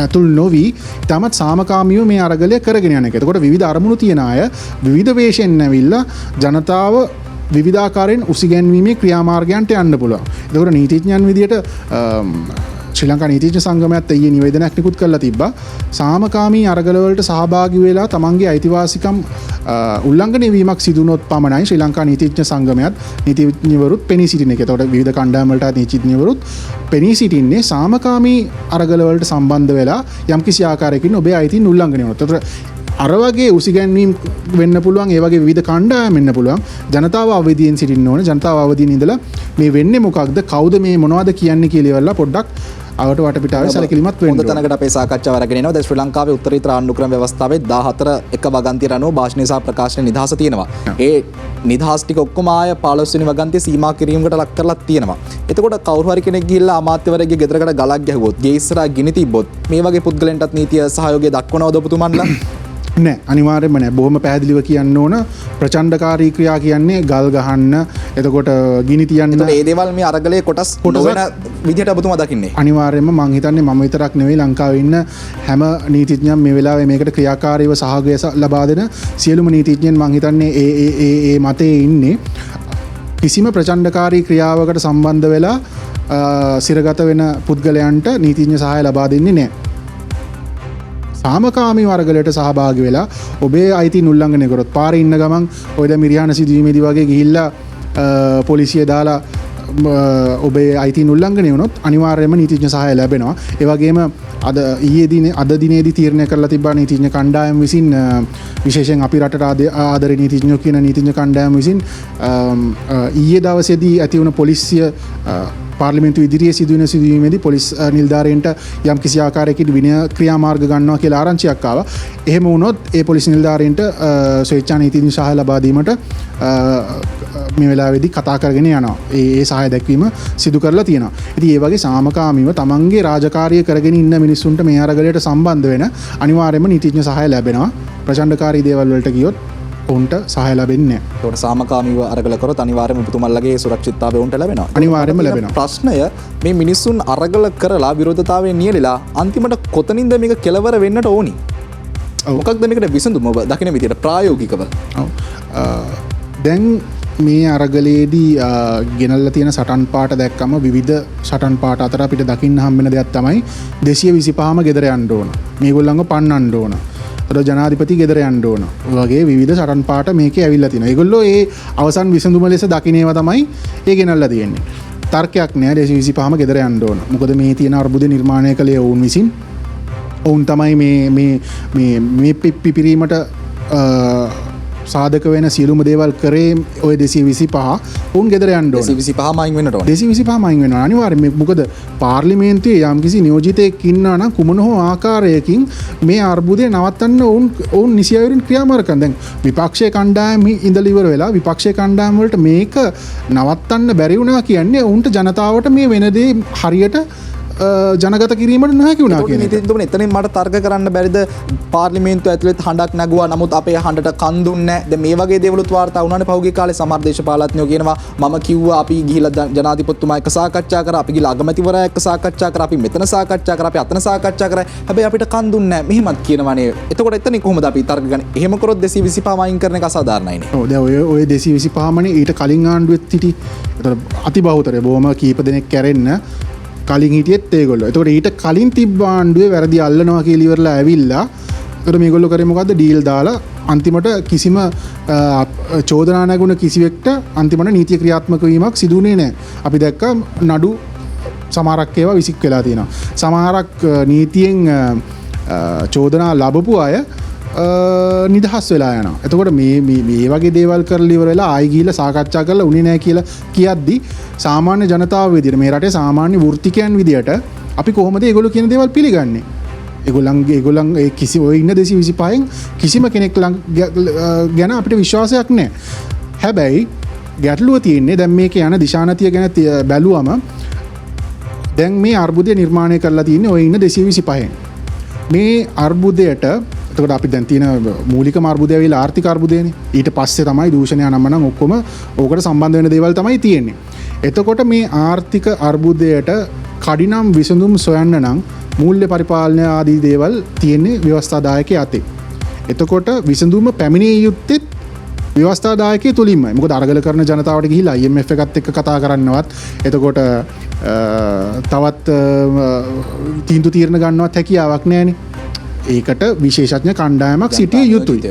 ඇතුල් නොවී තමත් සාමකාමීව මේ අරගලය කරගෙන යන එක. එතකොට විවිධ අරමුණු තියෙන අය විවිධ වේශයෙන් ඇවිල්ලා ජනතාව විවිධාකාරයෙන් උසිගැන්වීමේ ක්‍රියාමාර්ගයන්ට යන්න පුළුවන්. එතකොට නීතිඥයන් විදියට ශ්‍රී ලංකා නීතිඥ සංගමයත් ඊයේ නිවේදනයක් නිකුත් කරලා තිබ්බා. සාමකාමී අරගලවලට සහභාගී වෙලා තමන්ගේ අයිතිවාසිකම් උල්ලංඝනය වීමක් සිදු වුණොත් පමණයි ශ්‍රී ලංකා නීතිඥ සංගමයත් නීතිඥවරුත් පෙනී සිටින එක. එතකොට විවිධ කණ්ඩායම් වලට නීතිඥවරුත් පෙනී සිටින්නේ සාමකාමී අරගලවලට සම්බන්ධ වෙලා යම්කිසි ආකාරයකින් ඔබේ අයිතීන් උල්ලංඝනය වුණොත්. අර වගේ උසිගැන්වීම් වෙන්න පුළුවන්, ඒ වගේ විවිධ කණ්ඩායම් වෙන්න පුළුවන්. ජනතාව අවදියෙන් සිටින්න ඕන. ජනතාව අවදියෙන් ඉඳලා මේ වෙන්නේ මොකක්ද, කවුද මේ මොනවද කියන්නේ කියලා ඉවරලා පොඩ්ඩක් අවට වටපිටාවේ සැලකිලිමත් වෙන්න ඕන. හොඳ තැනකට අපේ සාකච්ඡාව අරගෙන එනවා. දැන් ශ්‍රී ලංකාවේ උත්තරීතර ආණ්ඩුක්‍රම ව්‍යවස්ථාවේ 14 එක වගන්තියට අනුව භාෂණ සහ ප්‍රකාශන නිදහස තියෙනවා. ඒ නිදහස් ටික ඔක්කොම ආය 15 වෙනි වගන්තිය සීමා කිරීමකට ලක් කරලා තියෙනවා. එතකොට කවුරු හරි කෙනෙක් ගිහිල්ලා අමාත්‍යවරයෙක්ගේ ගෙදරකට ගලක් ගැහුවොත්, ගේ ඉස්සරහා ගිනි තිබ්බොත් මේ වගේ පුද්ගලයන්ටත් නීතිය සහයෝගය දක්වනවද ඔබතුමන්ලා? නෑ, අනිවාර්යෙන්ම නෑ. බොහොම පැහැදිලිව කියන්න ඕන. ප්‍රචණ්ඩකාරී ක්‍රියා කියන්නේ ගල් ගහන්න, එතකොට ගිනි තියන්න. ඒ දේවල් මේ අරගලයේ කොටස් නොවන විදිහට ඔබතුමා දකින්නේ. අනිවාර්යෙන්ම මං හිතන්නේ මම විතරක් නෙවෙයි ලංකාවේ ඉන්න හැම නීතිඥයන් මේ වෙලාවේ මේකට ක්‍රියාකාරීව සහයෝගය ලබා දෙන සියලුම නීතිඥයන් මං හිතන්නේ ඒ මතයේ ඉන්නේ. කිසිම ප්‍රචණ්ඩකාරී ක්‍රියාවකට සම්බන්ධ වෙලා සිරගත වෙන පුද්ගලයන්ට නීතිඥ සහාය ලබා දෙන්නේ නෑ. සාමකාමී වර්ගලයට සහභාගී වෙලා ඔබේ අයිතීන් උල්ලංඝනය කරොත් පාරේ ඉන්න ගමන් ඔය දැන් මිරිහාන සිදුවීමේදී වගේ ගිහිල්ලා පොලිසිය දාලා ඔබේ අයිතීන් උල්ලංඝනය වුණොත් අනිවාර්යයෙන්ම නීතිඥ සහාය ලැබෙනවා. ඒ වගේම අද දිනේදී තීරණය කරලා තිබ්බා නීතිඥ කණ්ඩායම් විසින් විශේෂයෙන් අපි රටට ආදරේ නීතිඥයෝ කියන නීතිඥ කණ්ඩායම් විසින් ඊයේ දවසේදී ඇති වුණ පොලිසිය පාර්ලිමේන්තු ඉදිරියේ සිදුවෙන සිදුවීමේදී පොලිස් නිලධාරීන්ට යම් කිසි ආකාරයකින් විනය ක්‍රියාමාර්ග ගන්නවා කියලා ආරංචියක් ආවා. එහෙම වුණොත් ඒ පොලිස් නිලධාරීන්ට ස්වේච්ඡා නීතිඥ සහාය ලබා දීමට මේ වෙලාවේදී කතා කරගෙන යනවා. ඒ සහාය දැක්වීම සිදු කරලා තියෙනවා. ඉතින් ඒ වගේ සාමකාමීව තමන්ගේ රාජකාරිය කරගෙන ඉන්න මිනිස්සුන්ට මේ අරගලයට සම්බන්ධ වෙන අනිවාර්යයෙන්ම නීතිඥ සහාය ලැබෙනවා. ප්‍රචණ්ඩකාරී දේවල් වලට ගියොත් ඔවුන්ට සහාය ලැබෙන්නේ නැහැ. ඒකට සාමකාමීව අරගල කරොත් අනිවාර්යයෙන්ම ඔබතුමන්ලගේ සුරක්ෂිතතාවය ඔවුන්ට ලැබෙනවා. අනිවාර්යයෙන්ම ලැබෙනවා. ප්‍රශ්නය මේ මිනිස්සුන් අරගල කරලා විරෝධතාවයෙන් නියැලලා අන්තිමට කොතනින්ද මේක කෙලවර වෙන්නට ඕනි? මොකක්ද මේකට විසඳුම ඔබ දකින විදිහට ප්‍රායෝගිකව? දැන් මේ අරගලයේදී ගෙනල්ලා තියෙන සටන් පාට දැක්කම විවිධ සටන් පාට අතර අපිට දකින්න හම්බෙන දෙයක් තමයි 225ම ගෙදර යන්න ඕන. මේගොල්ලන්ව පන්නන්න ඕන. ජනාධිපති ගෙදර යන්න ඕන වගේ විවිධ සටන් පාට මේකේ ඇවිල්ලා තියෙනවා. ඒගොල්ලෝ ඒ අවසන් විසඳුම ලෙස දකින්නේව තමයි ඒ ගෙනල්ලා තියෙන්නේ. තර්කයක් නෑ 225ම ගෙදර යන්න ඕන. මොකද මේ තියෙන අර්බුදය නිර්මාණය කළේ ඔවුන් විසින්. ඔවුන් තමයි මේ පිපිරීමට සාධක වෙන සියලුම දේවල් කරේ ඔය 225 උන් ගෙදර යන්න ඕන. 225 මයින් වෙන්නට ඕන. 225 මයින් වෙනවා අනිවාර්යයෙන්. මොකද පාර්ලිමේන්තුවේ යම්කිසි නියෝජිතයෙක් ඉන්නා නම් කුමන හෝ ආකාරයකින් මේ අර්බුදය නවත්තන්න ඔවුන් නිසියවරින් ක්‍රියාමාර්ගම්. දැන් විපක්ෂයේ කණ්ඩායම ඉඳලා ඉවර වෙලා විපක්ෂයේ කණ්ඩායම වලට මේක නවත්තන්න බැරි වුණා කියන්නේ උන්ට ජනතාවට මේ වෙන දේ හරියට ජනගත කිරීමට නොහැකි වුණා කියන එක. එතනින් මට තර්ක කරන්න බැරිද පාර්ලිමේන්තුව ඇතුළේ හඬක් නැගුවා නමුත් අපේ හඬට කන් දුන්නේ නැහැ. දැන් මේ වගේ දේවලුත් වාර්තා වුණානේ පහුගිය කාලේ සමහර දේශපාලඥයෝ කියනවා මම කිව්වා අපි ගිහිල්ලා ජනාධිපතිතුමා එක්ක සාකච්ඡා කරා අපි ගිහිල්ලා අගමැතිවරයා එක්ක සාකච්ඡා කරා අපි මෙතන සාකච්ඡා කරා අපි අතන සාකච්ඡා කරා හැබැයි අපිට කන් දුන්නේ නැහැ මෙහිමත් කියනවනේ. එතකොට එතනින් කොහොමද අපි තර්ක ගන්නේ? එහෙම කරොත් 225 වයින් කරන එක අසාධාරණයිනේ. ඔව් දැන් ඔය 225 මනේ ඊට කලින් ආණ්ඩුවෙත් හිටි. ඒතර අතිබහුතරය බොහොම කීප දෙනෙක් කැරෙන්න කලින් හිටියෙත් ඒගොල්ලෝ. එතකොට ඊට කලින් තිබ්බ ආණ්ඩුවේ වැරදි අල්ලනවා කියලා ඉවරලා ඇවිල්ලා එතකොට මේගොල්ලෝ කරේ මොකද්ද? ඩීල් දාලා අන්තිමට කිසිම චෝදනා නැගුණ කිසිවෙක්ට අන්තිමට නීතිය ක්‍රියාත්මක වීමක් සිදුුනේ නැහැ. අපි දැක්ක නඩු සමහරක් ඒවා විසික් වෙලා තියෙනවා. සමහරක් නීතියෙන් චෝදනා ලැබපු අය නිදහස් වෙලා යනවා. එතකොට මේ වගේ දේවල් කරලා ඉවර වෙලා ආයි ගිහිල්ලා සාකච්ඡා කරලා උනේ නැහැ කියලා කියද්දි සාමාන්‍ය ජනතාව විදියට මේ රටේ සාමාන්‍ය වෘත්තිකයන් විදියට අපි කොහොමද ඒගොල්ලෝ කියන දේවල් පිළිගන්නේ? ඒගොල්ලන් ඒ කිසි ඔය ඉන්න 225න් කිසිම කෙනෙක් ගැන අපිට විශ්වාසයක් නැහැ. හැබැයි ගැටලුව තියෙන්නේ දැන් මේක යන දිශානතිය ගැන බැලුවම දැන් මේ අර්බුදය නිර්මාණය කරලා තියෙන්නේ ඔය ඉන්න 225න්. මේ අර්බුදයට එතකොට අපි දැන් තියෙන මූලිකම අර්බුදය ඇවිල්ලා ආර්ථික අර්බුදයනේ. ඊට පස්සේ තමයි දූෂණය නම් ඔක්කොම ඕකට සම්බන්ධ වෙන දේවල් තමයි තියෙන්නේ. එතකොට මේ ආර්ථික අර්බුදයට කඩිනම් විසඳුම් සොයන්න නම් මූල්‍ය පරිපාලනය ආදී දේවල් තියෙන්නේ ව්‍යවස්ථාදායකයේ අතේ. එතකොට විසඳුම පැමිණිය යුත්තේ ව්‍යවස්ථාදායකයේ තුලින්මයි. මොකද අරගල කරන ජනතාවට ගිහිලා IMF එකත් එක්ක කතා කරන්නවත් එතකොට තවත් තීන්දුව తీරන ගන්නවත් හැකියාවක් නැහැනේ. ඒකට විශේෂඥ කණ්ඩායමක් සිටිය යුතුයි.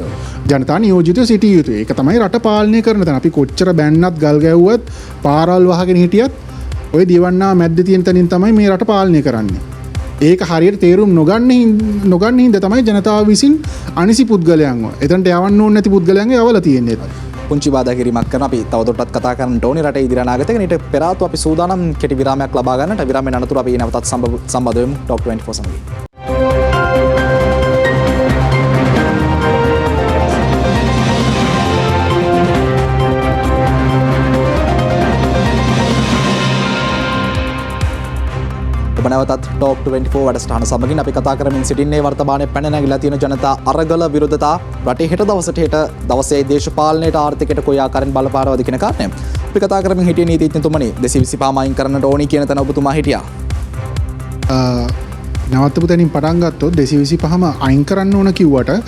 ජනතා නියෝජිතව සිටිය යුතුයි. ඒක තමයි රට පාලනය කරන තැන. අපි කොච්චර බැන්නත් ගල් ගැව්වත් පාරවල් වහගෙන හිටියත් ওই දිවන්නා මැද්ද තියෙන තැනින් තමයි මේ රට පාලනය කරන්නේ. ඒක හරියට තේරුම් නොගන්න හින්දා තමයි ජනතාව විසින් අනිසි පුද්ගලයන්ව එතනට යවන්න ඕනේ නැති පුද්ගලයන්ව යවලා තියෙන්නේ. පුංචි බාධා කිරීමක් කරන අපි තවදුරටත් කතා කරන්න ඕනේ රටේ ඉදිරි අනාගතයක. ඊට පෙර ආතුව අපි සූදානම් කෙටි විරාමයක් ලබා ගන්නට. විරාමයෙන් අනතුරු අපි නැවතත් සම්බන්ධ වෙමු ටොක් 24 සමගින්. නැවතත් ටොක් 24 වැඩසටහන සමගින් අපි කතා කරමින් සිටින්නේ වර්තමානයේ පැන නැගිලා තියෙන ජනතා අරගල විරෝධතා රටේ හෙට දවසේ දේශපාලනයට ආර්ථිකයට කොයි ආකාරයෙන් බලපානවද කියන කාරණය. අපි කතා කරමින් හිටියේ නීතිඥතුමනි 225 මයින් කරන්නට ඕනි කියන තැන ඔබතුමා හිටියා. නවත්තපු තැනින් පටන් ගත්තොත් 225ම අයින් කරන්න ඕන කිව්වට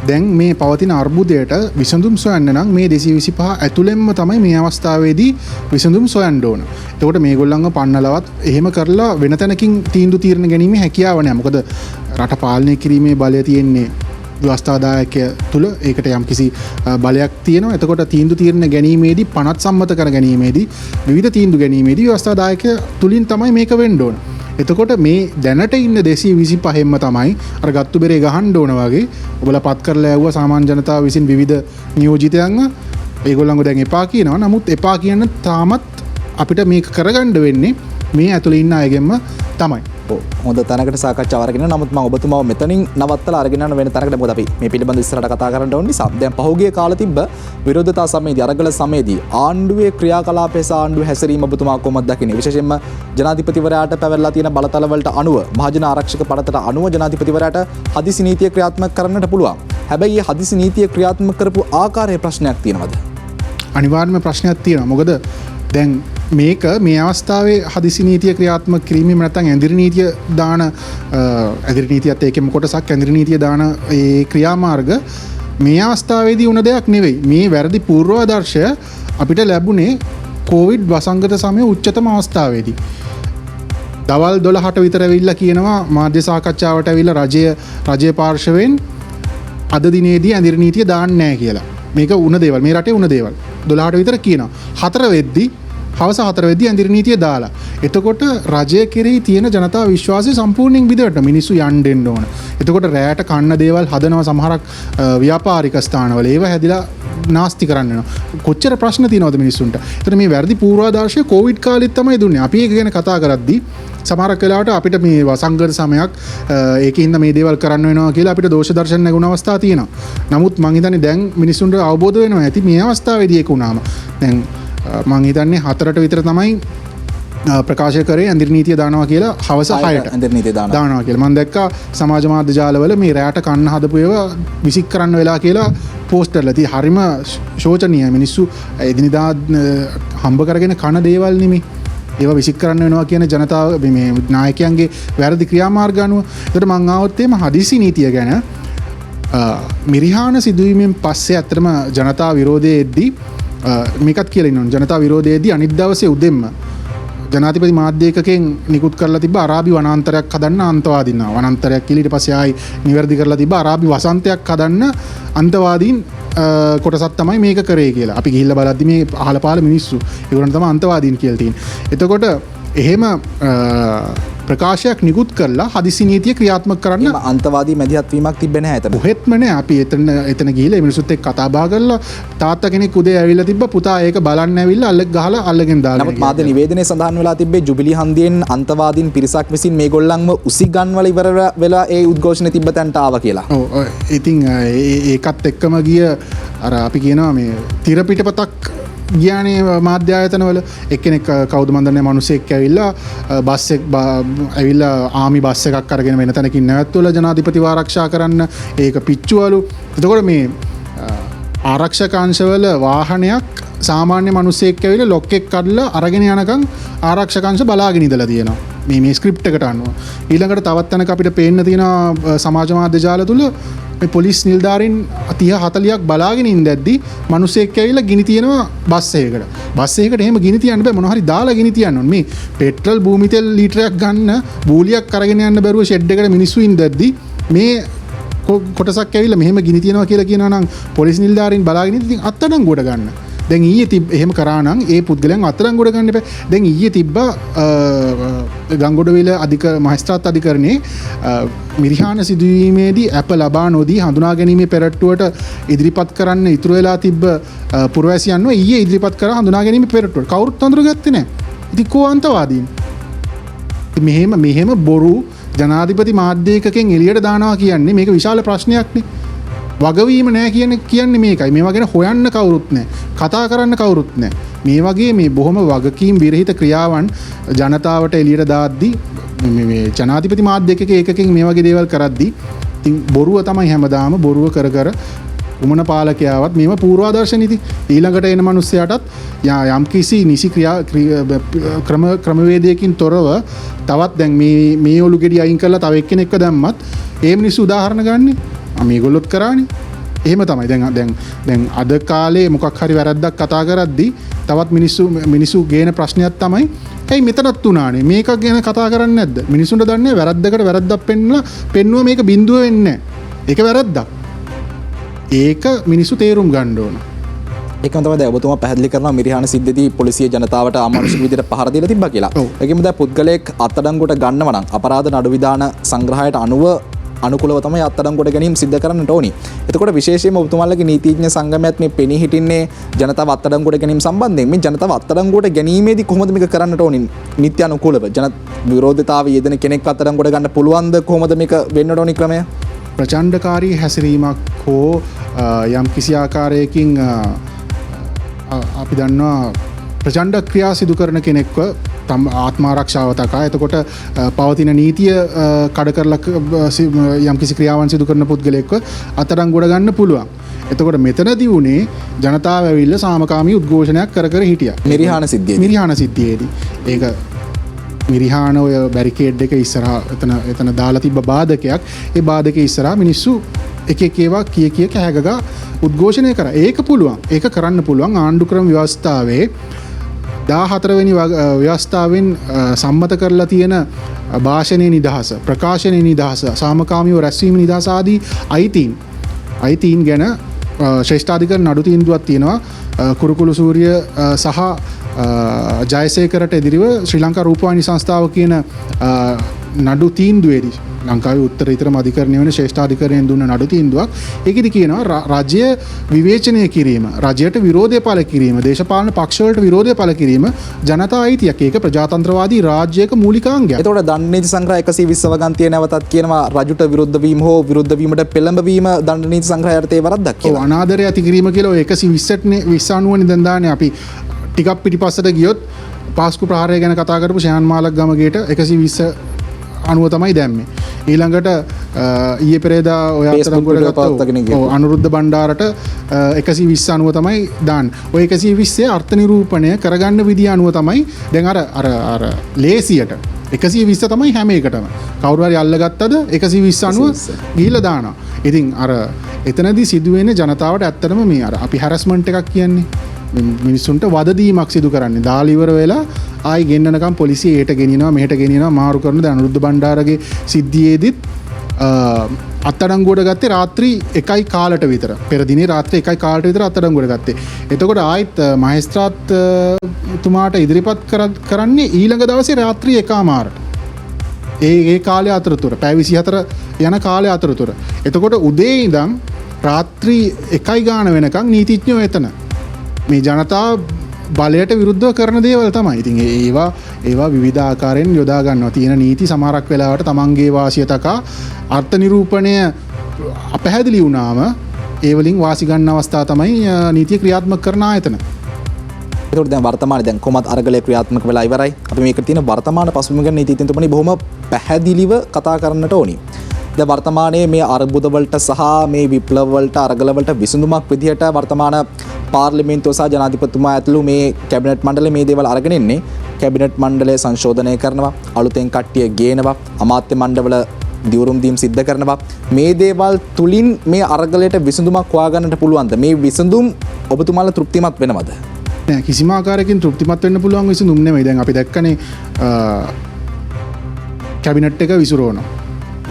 දැන් මේ පවතින අර්බුදයට විසඳුම් සොයන්න නම් මේ 225 ඇතුළෙන්ම තමයි මේ අවස්ථාවේදී විසඳුම් සොයන්න ඕන. එතකොට මේගොල්ලන්ව පන්නලවත් එහෙම කරලා වෙන තැනකින් තීන්දුව తీරන ගැනීම හැකියාව නැහැ. මොකද රට පාලනය කිරීමේ බලය තියෙන්නේ ව්‍යවස්ථාදායකය තුළ. ඒකට යම්කිසි බලයක් තියෙනවා. එතකොට තීන්දුව తీරන ගැනීමේදී පනත් සම්මත කර ගැනීමේදී විවිධ තීන්දුව ගැනීමේදී ව්‍යවස්ථාදායකය තුලින් තමයි මේක වෙන්න ඕන. එතකොට මේ දැනට ඉන්න 225න්ම තමයි අර ගත්තු බෙරේ ගහන්න ඕන වගේ ඔබලා පත් කරලා යවුවා සාමාන්‍ය ජනතාව විසින් විවිධ නියෝජිතයන්ව ඒගොල්ලන්ව දැන් එපා කියනවා. නමුත් එපා කියන තාමත් අපිට මේක කරගන්න වෙන්නේ මේ ඇතුළේ ඉන්න අයගෙන්ම තමයි. හොඳ තැනකට සාකච්ඡාව අරගෙන නමුත් මම ඔබතුමාව මෙතනින් නවත්තලා අරගෙන යන වෙන තැනකට මොකද අපි මේ පිළිබඳව ඉස්සරහට කතා කරන්න ඕන නිසා දැන් පහුගිය කාලේ තිබ්බ විරෝධතා සමයේදී අරගල සමයේදී ආණ්ඩුවේ ක්‍රියාකලාපයේ සහ ආණ්ඩුවේ හැසිරීම ඔබතුමා කොහොමද දකින්නේ? විශේෂයෙන්ම ජනාධිපතිවරයාට පැවරලා තියෙන බලතල වලට අනුව මහජන ආරක්ෂක පළාතට අනුව ජනාධිපතිවරයාට හදිසි නීතිය ක්‍රියාත්මක කරන්නට පුළුවන්. හැබැයි මේ හදිසි නීතිය ක්‍රියාත්මක කරපු ආකාරයේ ප්‍රශ්නයක් තියෙනවද? අනිවාර්යයෙන්ම ප්‍රශ්නයක් තියෙනවා. මොකද දැන් මේක මේ අවස්ථාවේ හදිසි නීතිය ක්‍රියාත්මක කිරීමෙන් නැත්නම් ඇඳිරි නීතිය දාන ඇඳිරි නීතියත් ඒකෙම කොටසක් ඇඳිරි නීතිය දාන ඒ ක්‍රියාමාර්ග මේ අවස්ථාවේදී වුණ දෙයක් නෙවෙයි. මේ වැරදි පූර්වාදර්ශය අපිට ලැබුණේ කොවිඩ් වසංගත සමයේ උච්චතම අවස්ථාවේදී. දවල් 12ට විතර ඇවිල්ලා කියනවා මාධ්‍ය සාකච්ඡාවට ඇවිල්ලා රජයේ පාර්ශවයෙන් අද දිනේදී ඇඳිරි නීතිය දාන්නේ නැහැ කියලා. මේක උණ දේවල් මේ රටේ උණ දේවල් 12ට විතර කියනවා. 4 වෙද්දී හවස 4 වෙද්දී ඇඳිරි නීතිය දාලා. එතකොට රජය කෙරෙහි තියෙන ජනතා විශ්වාසය සම්පූර්ණයෙන් බිඳවන්න මිනිස්සු යන්න දෙන්න ඕන. එතකොට රෑට කන්න දේවල් හදනවා සමහරක් ව්‍යාපාරික ස්ථානවල ඒව හැදිලා නාස්ති කරන්න කොච්චර ප්‍රශ්න තියෙනවද මිනිස්සුන්ට. එතකොට මේ වැරදි පූර්වාදර්ශය කොවිඩ් කාලෙත් තමයි දුන්නේ. අපි ඒක ගැන කතා කරද්දී සමහරක් වෙලාවට අපිට මේ වසංගත සමයක් ඒකින්ද මේ දේවල් කරන්න වෙනවා කියලා අපිට දෝෂ දර්ශන නැගුණ අවස්ථා තියෙනවා. නමුත් මං හිතන්නේ දැන් මිනිස්සුන්ට අවබෝධ වෙනවා ඇති මේ අවස්ථාවේදී ඒක වුණාම. දැන් මං හිතන්නේ 4ට විතර තමයි ප්‍රකාශ කරේ ඇඳිරි නීතිය දානවා කියලා හවස 6ට ඇඳිරි නීතිය දානවා කියලා. මම දැක්කා සමාජ මාධ්‍ය ජාලවල මේ රැයට කන්න හදපු ඒවා විසික් කරන්න වෙලා කියලා පෝස්ට් කරලා තියෙයි. හරිම ශෝචනීයයි. මිනිස්සු එදිනෙදා හම්බ කරගෙන කන දේවල් නෙමෙයි. ඒවා විසික් කරන්න වෙනවා කියන ජනතාව මේ නායකයන්ගේ වැරදි ක්‍රියාමාර්ග අනුව. ඒකට මං ආවොත් එimhe හදිසි නීතිය ගැන මිරිහාන සිදුවීමෙන් පස්සේ අත්‍තරම ජනතා විරෝධයේදී මේකත් කියලා ඉන්නවා. ජනතා විරෝධයේදී අනිත් දවසේ උදෙන්ම ජනාධිපති මාධ්‍යකෙන් නිකුත් කරලා තිබ්බ අරාබි වනාන්තරයක් හදන්න අන්තවාදීන් වනාන්තරයක් කියලා ඊට පස්සේ ආයි නිවැරදි කරලා තිබ්බ අරාබි වසන්තයක් හදන්න අන්තවාදීන් කොටසක් තමයි මේක කරේ කියලා. අපි ගිහිල්ලා බලද්දි මේ අහල පහල මිනිස්සු ඒගොල්ලන් තමයි අන්තවාදීන් කියලා තියෙන්නේ. එතකොට එහෙම ප්‍රකාශයක් නිකුත් කරලා හදිසි නීතිය ක්‍රියාත්මක කරන්න අන්තවාදී මැදිහත් වීමක් තිබෙන්නේ නැහැ එතන. කොහෙත්ම නැහැ. අපි එතන ගිහිල්ලා මේ මිනිස්සුත් එක්ක කතා බහ කරලා තාත්තා කෙනෙක් උදේ ඇවිල්ලා තිබ්බ පුතා ඒක බලන්න ඇවිල්ලා අල්ලක් ගහලා අල්ලගෙන දාලා. නමුත් මාධ්‍ය නිවේදනයේ සඳහන් වෙලා තිබ්බේ ජුබිලි හන්දියෙන් අන්තවාදීන් පිරිසක් විසින් මේගොල්ලන්ව උසිගන්වල ඉවර වෙලා ඒ උද්ඝෝෂණය තිබ්බ තැනට ආවා කියලා. ඔව් ඉතින් ඒකත් එක්කම ගිය අර අපි කියනවා මේ තිර පිටපතක් ගියානේ මාධ්‍ය ආයතනවල එක්කෙනෙක් කවුද මන් දන්නේ මිනිස්සෙක් ඇවිල්ලා බස් එක ඇවිල්ලා ආමි බස් එකක් අරගෙන වෙන තැනකින් නැවැත්තුවලා ජනාධිපතිව ආරක්ෂා කරන්න ඒක පිච්චුවලු. එතකොට මේ ආරක්ෂක අංශවල වාහනයක් සාමාන්‍ය මිනිස්සෙක් ඇවිල්ලා ලොක් එක කඩලා අරගෙන යනකම් ආරක්ෂක අංශ බලාගෙන ඉඳලා තියෙනවා. මේ ස්ක්‍රිප්ට් එකට අනුව. ඊළඟට තවත් තැනක අපිට පේන්න තියෙනවා සමාජ මාධ්‍ය ජාල තුල මේ පොලිස් නිලධාරීන් 30-40ක් බලාගෙන ඉඳද්දි මිනිස්සෙක් ඇවිල්ලා ගිනි තියනවා බස් එකකට. බස් එකකට එහෙම ගිනි තියන්න බෑ. මොනවා හරි දාලා ගිනි තියන්න ඕනේ. මේ පෙට්‍රල් භූමි තෙල් ලීටරයක් ගන්න බූලියක් අරගෙන යන්න බැරුව ෂෙඩ් එකට මිනිස්සු ඉඳද්දි මේ කොටසක් ඇවිල්ලා මෙහෙම ගිනි තියනවා කියලා කියනවා නම් පොලිස් නිලධාරීන් බලාගෙන ඉඳි අත්අඩංගුවට ගන්න. දැන් ඊයේ එහෙම කරා නම් ඒ පුද්ගලයන් අත්අඩංගුවට ගන්න එපා. දැන් ඊයේ තිබ්බා ගංගොඩවිල මහේස්ත්‍රාත් අධිකරණයේ මිරිහාන සිදුවීමේදී අප ලබා නොදී හඳුනා ගැනීමේ පෙරට්ටුවට ඉදිරිපත් කරන්න ඉතුරු වෙලා තිබ්බ පුරවැසියන්ව ඊයේ ඉදිරිපත් කරා හඳුනා ගැනීමේ පෙරට්ටුවට. කවුරුත් අඳුරගත්තේ නැහැ. ඉතින් කෝ අන්තවාදීන්. මෙහෙම බොරු ජනාධිපති මාධ්‍යකෙන් එළියට දානවා කියන්නේ මේක විශාල ප්‍රශ්නයක්නේ. වගවීම නෑ කියන්නේ මේකයි. මේවා ගැන හොයන්න කවුරුත් නෑ. කතා කරන්න කවුරුත් නෑ. මේ වගේ මේ බොහොම වගකීම් විරහිත ක්‍රියාවන් ජනතාවට එළියට දාද්දී මේ ජනාධිපති මාධ්‍යකක ඒකකින් මේ වගේ දේවල් කරද්දී ඉතින් බොරුව තමයි හැමදාම බොරුව කර උමන පාලකයාවත් මේව පූර්වාදර්ශ නීති ඊළඟට එන මිනිස්සයාටත් යම් කිසි නිසි ක්‍රමවේදයකින් තොරව තවත් දැන් මේ ඔලු ගෙඩි අයින් කරලා තව එක්කෙනෙක්ව දැම්මත් ඒ මිනිස්සු උදාහරණ ගන්නේ මේගොල්ලොත් කරානේ. එහෙම තමයි. දැන් අද කාලේ මොකක් හරි වැරද්දක් කතා කරද්දී තවත් මිනිස්සු ගේන ප්‍රශ්නයක් තමයි ඇයි මෙතනත් උනානේ මේක ගැන කතා කරන්නේ නැද්ද? මිනිස්සුන්ට දන්නේ වැරද්දකට වැරද්දක් පෙන්නුව මේක බිඳුව වෙන්නේ නැහැ. ඒක වැරද්දක්. ඒක මිනිස්සු තේරුම් ගන්න ඕන. ඒකම තමයි දැන් ඔබතුමා පැහැදිලි කරනවා මිරිහාන සිද්ධියේදී පොලිසිය ජනතාවට අමානුෂික විදිහට පහර දීලා තිබ්බා කියලා. ඒකෙම දැන් පුද්ගලයෙක් අත්අඩංගුවට ගන්නව නම් අපරාධ නඩු විධාන සංග්‍රහයට අනුකූලව තමයි අත්අඩංගුවට ගැනීම සිද්ධ කරන්නට ඕනි. එතකොට විශේෂයෙන්ම ඔබතුමාලගේ නීතිඥ සංගමයත් මේ පෙනී හිටින්නේ ජනතාව අත්අඩංගුවට ගැනීම සම්බන්ධයෙන්. මේ ජනතාව අත්අඩංගුවට ගැනීමේදී කොහොමද මේක කරන්නට ඕනි? නීති අනුකූලව ජන විරෝධතාවය යෙදෙන කෙනෙක් අත්අඩංගුවට ගන්න පුළුවන්ද? කොහොමද මේක වෙන්නට ඕනි ක්‍රමය? ප්‍රචණ්ඩකාරී හැසිරීමක් හෝ යම් කිසි ආකාරයකින් අපි දන්නවා ප්‍රචණ්ඩ ක්‍රියා සිදු කරන කෙනෙක්ව ආත්මාරක්ෂාව තකා. එතකොට පවතින නීතිය කඩ කරලා යම් කිසි ක්‍රියාවන් සිදු කරන පුද්ගලයෙක්ව අත්අඩංගුවට ගන්න පුළුවන්. එතකොට මෙතනදී උනේ ජනතාව ඇවිල්ලා සාමකාමී උද්ඝෝෂණයක් කර හිටියා. මිරිහාන සිද්ධියේදී ඒක මිරිහාන ඔය බැරිකේඩ් එක ඉස්සරහා එතන දාලා තිබ්බ බාධකයක්. ඒ බාධකේ ඉස්සරහා මිනිස්සු එක ඒවා කිය කෑගගා උද්ඝෝෂණය කරා. ඒක පුළුවන්. ඒක කරන්න පුළුවන් ආණ්ඩුක්‍රම ව්‍යවස්ථාවේ 14 වෙනි ව්‍යවස්ථාවෙන් සම්මත කරලා තියෙන භාෂණයේ නිදහස, ප්‍රකාශනයේ නිදහස, සාමකාමීව රැස්වීම නිදහස ආදී අයිතීන් ගැන ශ්‍රේෂ්ඨාධිකරණ නඩු තීන්දුවක් තියෙනවා. කුරුකුළු සූරිය සහ ජයසේකරට එදිරිව ශ්‍රී ලංකා රූපවාහිනී සංස්ථාව කියන නඩු තීන්දුවේදී ලංකාවේ උත්තරීතර අධිකරණය වෙන ශ්‍රේෂ්ඨාධිකරණයෙන් දුන්න නඩු තීන්දුවක් ඒකෙදි කියනවා රජය විවේචනය කිරීම රජයට විරෝධය පළ කිරීම දේශපාලන පක්ෂවලට විරෝධය පළ කිරීම ජනතා අයිතියක් ඒක ප්‍රජාතන්ත්‍රවාදී රාජ්‍යයක මූලිකාංගයක්. එතකොට දඬු නීති සංග්‍රහ 120 වගන්තිය නැවතත් කියනවා රජුට විරුද්ධ වීම හෝ විරුද්ධ වීමට පෙළඹවීම දඬු නීති සංග්‍රහය යටතේ වරද්දක් කියලා. ඔව් අනාදරය ඇති කිරීම කියලා ඔය 120ට 29 දැන් දාන්නේ අපි ටිකක් පිටිපස්සට ගියොත් පාස්කු ප්‍රහාරය ගැන කතා කරපු ෂයන් මාලක් ගමගේට 120 අනුව තමයි දැම්මේ. ඊළඟට ඊයේ පෙරේදා ඔය අත්අඩංගුවට ගත්ත අනුරුද්ධ බණ්ඩාරට 120 අනුව තමයි දාන්නේ. ඔය 120 අර්ථ නිරූපණය කරගන්න විදිය අනුව තමයි දැන් අර ලේසියට 120 තමයි හැම එකටම. කවුරු හරි අල්ලගත්තද 120 අනුව ගිහිල්ලා දානවා. ඉතින් අර එතනදී සිදුවෙන ජනතාවට ඇත්තටම මේ අර අපි හැරස්මන්ට් එකක් කියන්නේ මිනිස්සුන්ට වදදීමක් සිදු කරන්නේ. දාලා ඉවර වෙලා ආයි ගෙන්නනකම් පොලිසිය ඒට ගෙනියනවා මෙහෙට ගෙනියනවා මාරු කරන දැන් අනුරුද්ධ බණ්ඩාරගේ සිද්ධියේදීත් අත්අඩංගුවට ගත්තේ රාත්‍රී 1යි කාලට විතර. පෙර දිනේ රාත්‍රී 1යි කාලට විතර අත්අඩංගුවට ගත්තේ. එතකොට ආයිත් මහේස්ත්‍රාත් තුමාට ඉදිරිපත් කරන්නේ ඊළඟ දවසේ රාත්‍රී 1:00 ඒ කාලය අතරතුර පැය 24 යන කාලය අතරතුර. එතකොට උදේ ඉඳන් රාත්‍රී 1යි ගාන වෙනකන් නීතිඥයෝ එතන. මේ ජනතා බලයට විරුද්ධව කරන දේවල් තමයි. ඉතින් ඒවා විවිධ ආකාරයෙන් යොදා ගන්නවා. තියෙන නීති සමහරක් වෙලාවට තමන්ගේ වාසිය තකා අර්ථ නිරූපණය අපැහැදිලි වුණාම ඒ වලින් වාසි ගන්න අවස්ථා තමයි නීතිය ක්‍රියාත්මක කරන ආයතන. ඒකට දැන් වර්තමානයේ දැන් කොමත් අරගලයේ ක්‍රියාත්මක වෙලා ඉවරයි. අපි මේකට තියෙන වර්තමාන පසුබිම ගැන නීතිඥතුමනි බොහොම පැහැදිලිව කතා කරන්නට ඕනි. දැන් වර්තමානයේ මේ අර්බුද වලට සහ මේ විප්ලව වලට අරගල වලට විසඳුමක් විදිහට වර්තමාන පාර්ලිමේන්තුව සහ ජනාධිපතිතුමා ඇතුළු මේ කැබිනට් මණ්ඩලය මේ දේවල් අරගෙන ඉන්නේ. කැබිනට් මණ්ඩලය සංශෝධනය කරනවා, අලුතෙන් කට්ටිය ගේනවා, අමාත්‍ය මණ්ඩලවල දියුරුම් දීම් සිද්ධ කරනවා. මේ දේවල් තුලින් මේ අරගලයට විසඳුමක් හොයාගන්නට පුළුවන්ද? මේ විසඳුම් ඔබතුමාලා තෘප්තිමත් වෙනවද? නෑ කිසිම ආකාරයකින් තෘප්තිමත් වෙන්න පුළුවන් විසඳුම් නෙමෙයි. දැන් අපි දැක්කනේ කැබිනට් එක විසිරවනවා.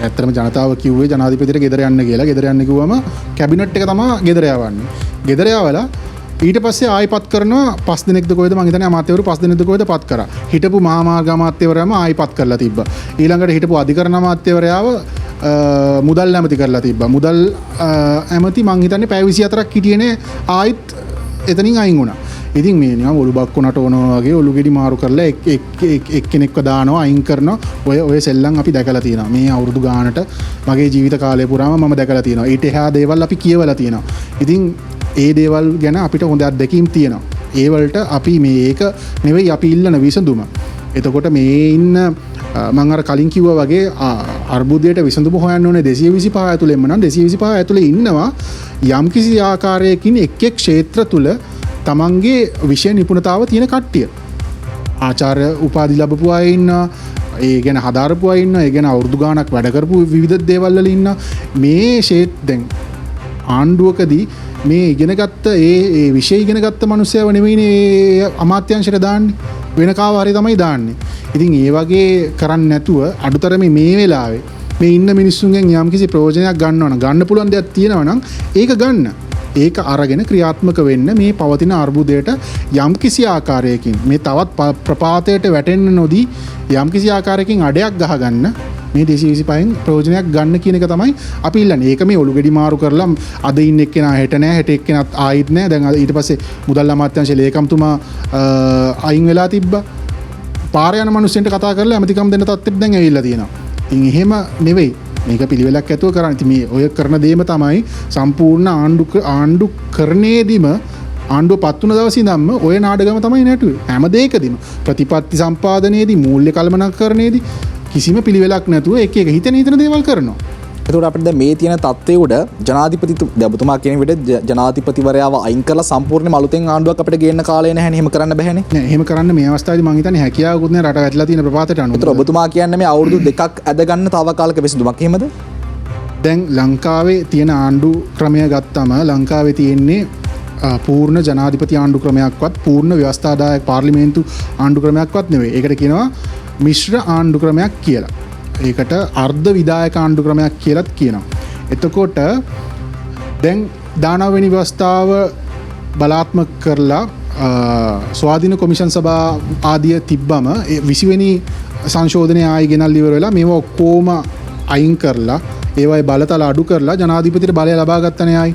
ඇත්තටම ජනතාව කිව්වේ ජනාධිපතිට ගෙදර යන්න කියලා. ගෙදර යන්න කිව්වම කැබිනට් එක තමයි ගෙදර යවන්නේ. ගෙදර යවලා ඊට පස්සේ ආයිපත් කරනවා 5 දිනක්ද කොහෙද මං හිතන්නේ අමාත්‍යවරු 5 දිනක්ද කොහෙද පත් කරා. හිටපු මහා මාර්ග අමාත්‍යවරයාම ආයිපත් කරලා තිබ්බා. ඊළඟට හිටපු අධිකරණ අමාත්‍යවරයාව මුදල් ඇමති කරලා තිබ්බා. මුදල් ඇමති මං හිතන්නේ පැය 24ක් හිටියේනේ ආයිත් එතනින් අයින් වුණා. ඉතින් මේ නිකන් ඔලු බක්කු නටවනවා වගේ ඔලු ගෙඩි මාරු කරලා එක්කෙනෙක්ව දානවා අයින් කරනවා. ඔය සෙල්ලම් අපි දැකලා තියෙනවා. මේ අවුරුදු ගානට මගේ ජීවිත කාලය පුරාම මම දැකලා තියෙනවා. ඊට එහා දේවල් අපි කියවලා තියෙනවා. ඉතින් ඒ දේවල් ගැන අපිට හොඳ අත්දැකීම් තියෙනවා. ඒ වලට අපි මේක නෙවෙයි අපි ඉල්ලන විසඳුම. එතකොට මේ ඉන්න මම අර කලින් කිව්වා වගේ අර්බුදයට විසඳුම හොයන්න ඕනේ 225 ඇතුළෙම නම් 225 ඇතුළේ ඉන්නවා යම්කිසි ආකාරයකින් එක් ක්ෂේත්‍ර තුල තමන්ගේ විෂය නිපුණතාව තියෙන කට්ටිය. ආචාර්ය උපාධි ලැබපු අය ඉන්නවා. ඒ ගැන හදාරපු අය ඉන්නවා. ඒ ගැන අවුරුදු ගාණක් වැඩ කරපු විවිධ දේවල් වල ඉන්නවා. මේ දැන් ආණ්ඩුවකදී මේ ඉගෙනගත්ත ඒ විෂය ඉගෙනගත්ත මිනිස්සයව නෙවෙයිනේ අමාත්‍යංශයට දාන්නේ. වෙන කාව හරි තමයි දාන්නේ. ඉතින් ඒ වගේ කරන්නේ නැතුව අඩුතරමේ මේ වෙලාවේ මේ ඉන්න මිනිස්සුන්ගෙන් යම්කිසි ප්‍රයෝජනයක් ගන්නවා නම් ගන්න පුළුවන් දෙයක් තියෙනවා නම් ඒක ගන්න. ඒක අරගෙන ක්‍රියාත්මක වෙන්න මේ පවතින අර්බුදයට යම්කිසි ආකාරයකින් මේ තවත් ප්‍රපාතයට වැටෙන්න නොදී යම්කිසි ආකාරයකින් අඩයක් ගහගන්න මේ 225න් ප්‍රයෝජනයක් ගන්න කියන එක තමයි අපි ඉල්ලන්නේ. ඒක මේ ඔලු ගෙඩි මාරු කරලා අද ඉන්න එක්කෙනා හෙට නෑ, හෙට එක්කෙනාත් ආයිත් නෑ. දැන් ඊට පස්සේ මුදල් අමාත්‍යාංශයේ ලේකම්තුමා අයින් වෙලා තිබ්බා. පාර යන මිනිස්සුන්ට කතා කරලා ඇමතිකම් දෙන්න තත්ත්වෙට දැන් ඇවිල්ලා තියෙනවා. ඉතින් එහෙම නෙවෙයි. මේක පිළිවෙලක් ඇතුව කරන්න. ඉතින් මේ ඔය කරන දේම තමයි සම්පූර්ණ ආණ්ඩු කරණයේදීම ආණ්ඩුව පත් වුණ දවසේ ඉඳන්ම ඔය නාඩගම තමයි නැටුවේ. හැම දෙයකදීම ප්‍රතිපත්ති සම්පාදනයේදී මූල්‍ය කළමනාකරණයේදී කිසිම පිළිවෙලක් නැතුව එක හිතන දේවල් කරනවා. එතකොට අපිට දැන් මේ තියෙන තත්ත්වයේ උඩ ජනාධිපතිතුමා කියන විදිහට ජනාධිපතිවරයාව අයින් කරලා සම්පූර්ණයෙන්ම අලුතෙන් ආණ්ඩුවක් අපිට ගේන්න කාලය නැහැ නේ. එහෙම කරන්න බෑනේ. නෑ එහෙම කරන්න මේ අවස්ථාවේදී මම හිතන්නේ හැකියාවකුත් නෑ රට වැටලා තියෙන ප්‍රපාතයට අනුව. ඒතර ඔබතුමා කියන්නේ මේ අවුරුදු 2ක් ඇද ගන්න තාවකාලික විසඳුමක් එහෙමද? දැන් ලංකාවේ තියෙන ආණ්ඩු ක්‍රමය ගත්තම ලංකාවේ තියෙන්නේ පූර්ණ ජනාධිපති ආණ්ඩු ක්‍රමයක්වත් පූර්ණ ව්‍යවස්ථාදායක පාර්ලිමේන්තු ආණ්ඩු ක්‍රමයක්වත් නෙවෙයි. ඒකට කියනවා මිශ්‍ර ආණ්ඩු ක්‍රමයක් කියලා. ඒකට අර්ධ විධායක ආණ්ඩු ක්‍රමයක් කියලත් කියනවා. එතකොට දැන් 19 වෙනි ව්‍යවස්ථාව බලාත්මක කරලා ස්වාධීන කොමිෂන් සභා ආදිය තිබ්බම 20 වෙනි සංශෝධනය ආයි ගෙනල් ඉවර වෙලා මේවා ඔක්කොම අයින් කරලා ඒවයි බලතල අඩු කරලා ජනාධිපතිට බලය ලබා ගත්තනේ ආයි.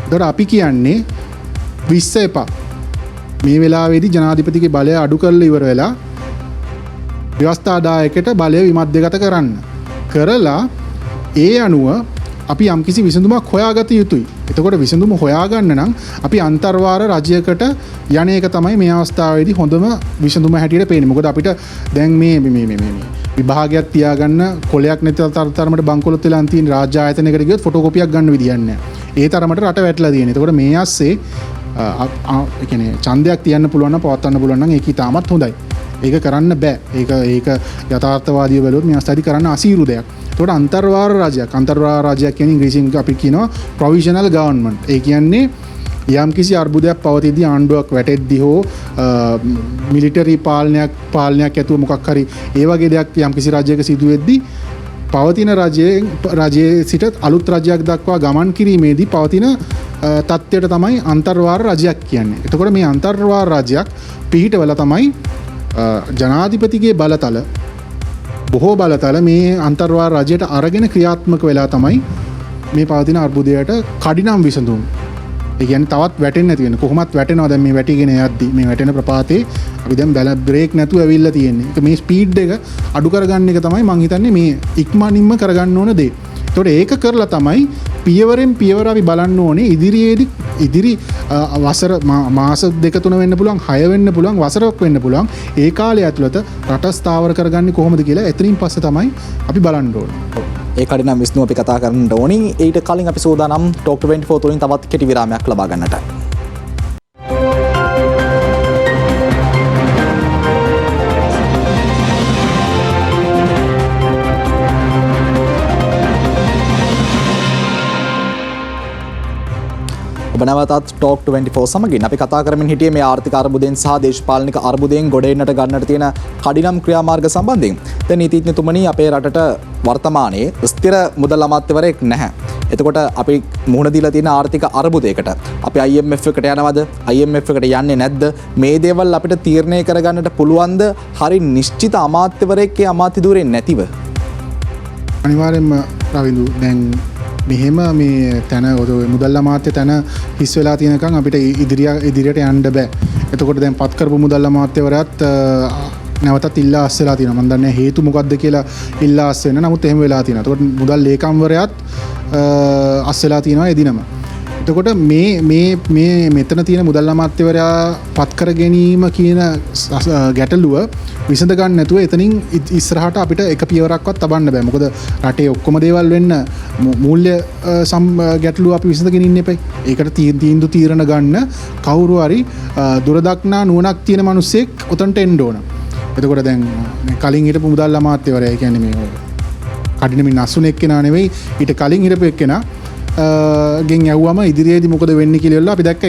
ඒතකොට අපි කියන්නේ 20 එපා. මේ වෙලාවේදී ජනාධිපතිගේ බලය අඩු කරලා ඉවර වෙලා ව්‍යවස්ථාදායකයට බලය විමධ්‍යගත කරන්න. කරලා ඒ අනුව අපි යම්කිසි විසඳුමක් හොයාගත යුතුයි. එතකොට විසඳුම හොයාගන්න නම් අපි අන්තර්වාර රජයකට යන එක තමයි මේ අවස්ථාවේදී හොඳම විසඳුම හැටියට පේන්නේ. මොකද අපිට දැන් මේ විභාගයක් තියාගන්න කොලයක් නැති තරමට බංකොලොත් වෙලා තියෙන රාජ්‍ය ආයතනයකට ගියොත් ෆොටෝකොපියක් ගන්න විදියක් නැහැ. ඒ තරමට රට වැටලා තියෙනවා. එතකොට මේ ASCII ඒ කියන්නේ ඡන්දයක් තියන්න පුළුවන් නම් පවත්වන්න පුළුවන් නම් ඒක ඉතාමත් හොඳයි. ඒක කරන්න බෑ. ඒක යථාර්ථවාදීව බැලුවොත් මේ අවස්ථාවේදී කරන්න අසීරු දෙයක්. එතකොට අන්තර්වාර රාජ්‍යයක් කියන්නේ ඉංග්‍රීසියෙන් අපි කියනවා ප්‍රොවිෂනල් ගවර්න්මන්ට්. ඒ කියන්නේ යම්කිසි අර්බුදයක් පවතිද්දී ආණ්ඩුවක් වැටෙද්දී හෝ මිලිටරි පාලනයක් ඇතුව මොකක් හරි ඒ වගේ දෙයක් යම්කිසි රාජ්‍යයක සිදු වෙද්දී පවතින රජයේ සිට අලුත් රජයක් දක්වා ගමන් කිරීමේදී පවතින තත්ත්වයට තමයි අන්තර්වාර රජයක් කියන්නේ. එතකොට මේ අන්තර්වාර රජයක් පිහිටවල තමයි ජනාධිපතිගේ බලතල බොහෝ බලතල මේ අන්තර්වාර රජයට අරගෙන ක්‍රියාත්මක වෙලා තමයි මේ පවතින අර්බුදයට කඩිනම් විසඳුම්. ඒ කියන්නේ තවත් වැටෙන්නේ නැති වෙන. කොහොමත් වැටෙනවා දැන් මේ වැටිගෙන යද්දි මේ වැටෙන ප්‍රපාතේ අපි දැන් බ්‍රේක් නැතුව ඇවිල්ලා තියෙන්නේ. ඒක මේ ස්පීඩ් එක අඩු කරගන්න එක තමයි මම හිතන්නේ මේ ඉක්මනින්ම කරගන්න ඕන දේ. ඒතකොට ඒක කරලා තමයි පියවරෙන් පියවර අපි බලන්න ඕනේ ඉදිරි වසර මාස 2-3 වෙන්න පුළුවන් 6 වෙන්න පුළුවන් වසරක් වෙන්න පුළුවන් ඒ කාලය ඇතුළත රට ස්ථාවර කරගන්නේ කොහොමද කියලා එතනින් පස්සේ තමයි අපි බලන්න ඕනේ. ඒ කඩිනම් විසඳුම අපි කතා කරන්න ඕනි. ඊට කලින් අපි සූදානම් ටොක් 24 තුලින් තවත් කෙටි විරාමයක් ලබා ගන්නට. ඔබ නැවතත් ටොක් 24 සමගින් අපි කතා කරමින් හිටියේ මේ ආර්ථික අර්බුදයෙන් සහ දේශපාලනික අර්බුදයෙන් ගොඩ එන්නට ගන්නට තියෙන කඩිනම් ක්‍රියාමාර්ග සම්බන්ධයෙන්. දැන් නීතිඥතුමනි අපේ රටට වර්තමානයේ ස්ථිර මුදල් අමාත්‍යවරයෙක් නැහැ. එතකොට අපි මුහුණ දීලා තියෙන ආර්ථික අර්බුදයකට අපි IMF එකට යනවද? IMF එකට යන්නේ නැද්ද? මේ දේවල් අපිට තීරණය කරගන්නට පුළුවන්ද? හරි නිශ්චිත අමාත්‍යවරයෙක් අමාත්‍ය ධූරයෙන් නැතිව? අනිවාර්යෙන්ම රවිදු දැන් මෙහෙම මේ තැන මුදල් අමාත්‍ය තැන හිස් වෙලා තියෙනකන් අපිට ඉදිරියට යන්න බෑ. එතකොට දැන් පත් කරපු මුදල් අමාත්‍යවරයාත් නැවතත් ඉල්ලා අස්සලා තියෙනවා. මම දන්නේ හේතු මොකක්ද කියලා ඉල්ලා අස්ස වෙන. නමුත් එහෙම වෙලා තියෙනවා. එතකොට මුදල් ලේකම්වරයාත් අස්සලා තියෙනවා එදිනම. එතකොට මේ මෙතන තියෙන මුදල් අමාත්‍යවරයා පත් කර ගැනීම කියන ගැටලුව විසඳ ගන්න නැතුව එතනින් ඉස්සරහට අපිට එක පියවරක්වත් තබන්න බෑ. මොකද රටේ ඔක්කොම දේවල් වෙන්න මූල්‍ය ගැටලුව අපි විසඳගෙන ඉන්න එපයි. ඒකට තීන්දුව තීරණ ගන්න කවුරු හරි දුරදක්නා නුවණක් තියෙන මිනිස්සෙක් උතන්ට එන්න ඕන. එතකොට දැන් කලින් හිටපු මුදල් අමාත්‍යවරයා කියන්නේ මේ කඩිනමින් අසුන එක්කෙනා නෙවෙයි ඊට කලින් හිටපු එක්කෙනා ගෙන් ඇහුවම ඉදිරියේදී මොකද වෙන්නේ කියලා අපි දැක්ක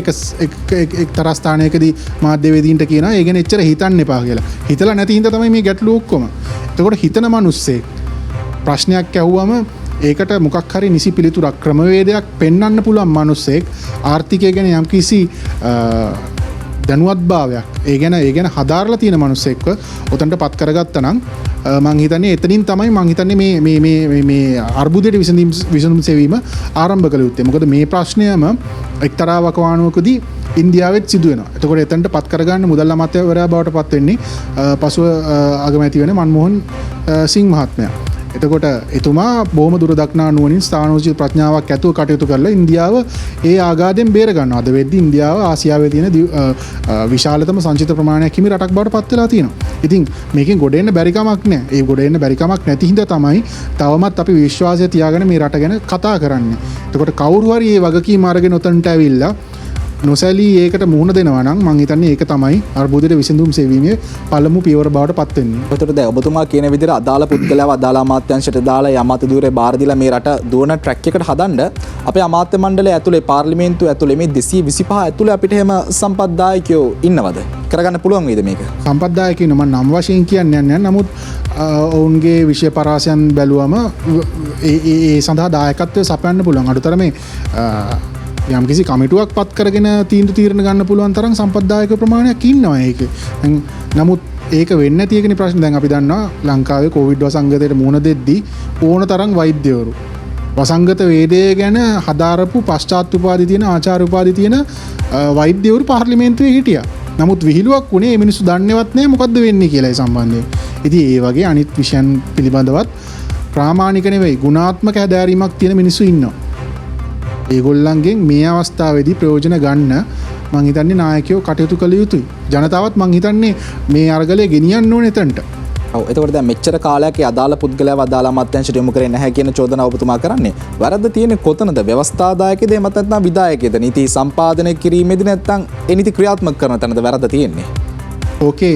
එක්තරා ස්ථානයකදී මාධ්‍යවේදීන්ට කියනවා ඒ ගැන එච්චර හිතන්න එපා කියලා. හිතලා නැති හින්දා තමයි මේ ගැටලුව ඔක්කොම. එතකොට හිතන මිනිස්සෙක් ප්‍රශ්නයක් ඇහුවම ඒකට මොකක් හරි නිසි පිළිතුරක් ක්‍රමවේදයක් පෙන්වන්න පුළුවන් මිනිස්සෙක් ආර්ථිකය ගැන යම්කිසි දැනුවත්භාවයක් ඒ ගැන හදාarලා තියෙන මිනිස්සෙක්ව උතන්ට පත් කරගත්තා නම් මං හිතන්නේ එතනින් තමයි මං හිතන්නේ මේ අර්බුදයට විසඳුම් සෙවීම ආරම්භ කළ යුත්තේ. මොකද මේ ප්‍රශ්නයම එක්තරා වකවානුවකදී ඉන්දියාවෙත් සිදු වෙනවා. එතකොට එතනට පත් කරගන්න මුදල් අමාත්‍යවරයා බවට පත් වෙන්නේ පසුව අගමැති වෙන මන්මෝහන් සිං මහත්මයා. එතකොට එතුමා බොහොම දුරදක්නා නුවණින් ස්ථානෝචිත ප්‍රඥාවක් ඇතුව කටයුතු කරලා ඉන්දියාව ඒ ආගාදයෙන් බේර ගන්නවා. අද වෙද්දී ඉන්දියාව ආසියාවේ තියෙන විශාලතම සංචිත ප්‍රමාණයක් හිමි රටක් බවට පත් වෙලා තියෙනවා. ඉතින් මේකෙන් ගොඩ එන්න බැරි කමක් නැහැ. ඒ ගොඩ එන්න බැරි කමක් නැති හින්දා තමයි තවමත් අපි විශ්වාසය තියාගෙන මේ රට ගැන කතා කරන්නේ. එතකොට කවුරු හරි මේ වගකීම අරගෙන උතන්ට ඇවිල්ලා නොසැලී ඒකට මුහුණ දෙනවා නම් මං හිතන්නේ ඒක තමයි අර්බුදයට විසඳුම් සෙවීමේ පළමු පියවර බවට පත් වෙන්නේ. ඒකට දැන් ඔබතුමා කියන විදිහට අදාළ පුද්ගලයාව අදාළ අමාත්‍යාංශයට දාලා අමාත්‍ය ධූරේ බාර දීලා මේ රට දුවන ට්‍රැක් එකට හදන්න අපේ අමාත්‍ය මණ්ඩලය ඇතුලේ පාර්ලිමේන්තුව ඇතුලේ මේ 225 ඇතුලේ අපිට එහෙම සම්පත්දායකයෝ ඉන්නවද? කරගන්න පුළුවන් වේද මේක? සම්පත්දායකින් මම නම් වශයෙන් කියන්නේ නැහැ. නමුත් ඔවුන්ගේ විෂය පරාසයන් බැලුවම ඒ සඳහා දායකත්වය සපයන්න පුළුවන්. අඩුතරමේ යම් කිසි කමිටුවක් පත් කරගෙන තීරණ ගන්න පුළුවන් තරම් සම්පත්දායක ප්‍රමාණයක් ඉන්නවා ඒකේ. නමුත් ඒක වෙන්නේ නැති එකනේ ප්‍රශ්නේ. දැන් අපි දන්නවා ලංකාවේ කොවිඩ් වසංගතයට මුහුණ දෙද්දී ඕන තරම් වෛද්‍යවරු වසංගත වේදය ගැන හදාරපු පශ්චාත් උපාධි තියෙන ආචාර්ය උපාධි තියෙන වෛද්‍යවරු පාර්ලිමේන්තුවේ හිටියා. නමුත් විහිළුවක් වුණේ මේ මිනිස්සු දන්නේවත් නැහැ මොකද්ද වෙන්නේ කියලා ඒ සම්බන්ධයෙන්. ඉතින් ඒ වගේ අනිත් විෂයන් පිළිබඳවත් ප්‍රාමාණික නෙවෙයි ගුණාත්මක හැදෑරීමක් තියෙන මිනිස්සු ඉන්නවා. ඒගොල්ලන්ගෙන් මේ අවස්ථාවේදී ප්‍රයෝජන ගන්න මං හිතන්නේ නායකයෝ කටයුතු කළ යුතුයි. ජනතාවත් මං හිතන්නේ මේ අරගලය ගෙනියන්න ඕනේ එතනට. ඔව් එතකොට දැන් මෙච්චර කාලයක් අදාළ පුද්ගලයාව අදාළ අමාත්‍යාංශයට යොමු කරේ නැහැ කියන චෝදනාව ඔබතුමා කරන්නේ. වැරද්ද තියෙන්නේ කොතනද? ව්‍යවස්ථාදායකද එහෙම නැත්නම් විධායකද? නීති සම්පාදනය කිරීමේදී නැත්නම් ඒ නීති ක්‍රියාත්මක කරන තැනද වැරද්ද තියෙන්නේ? ඕකේ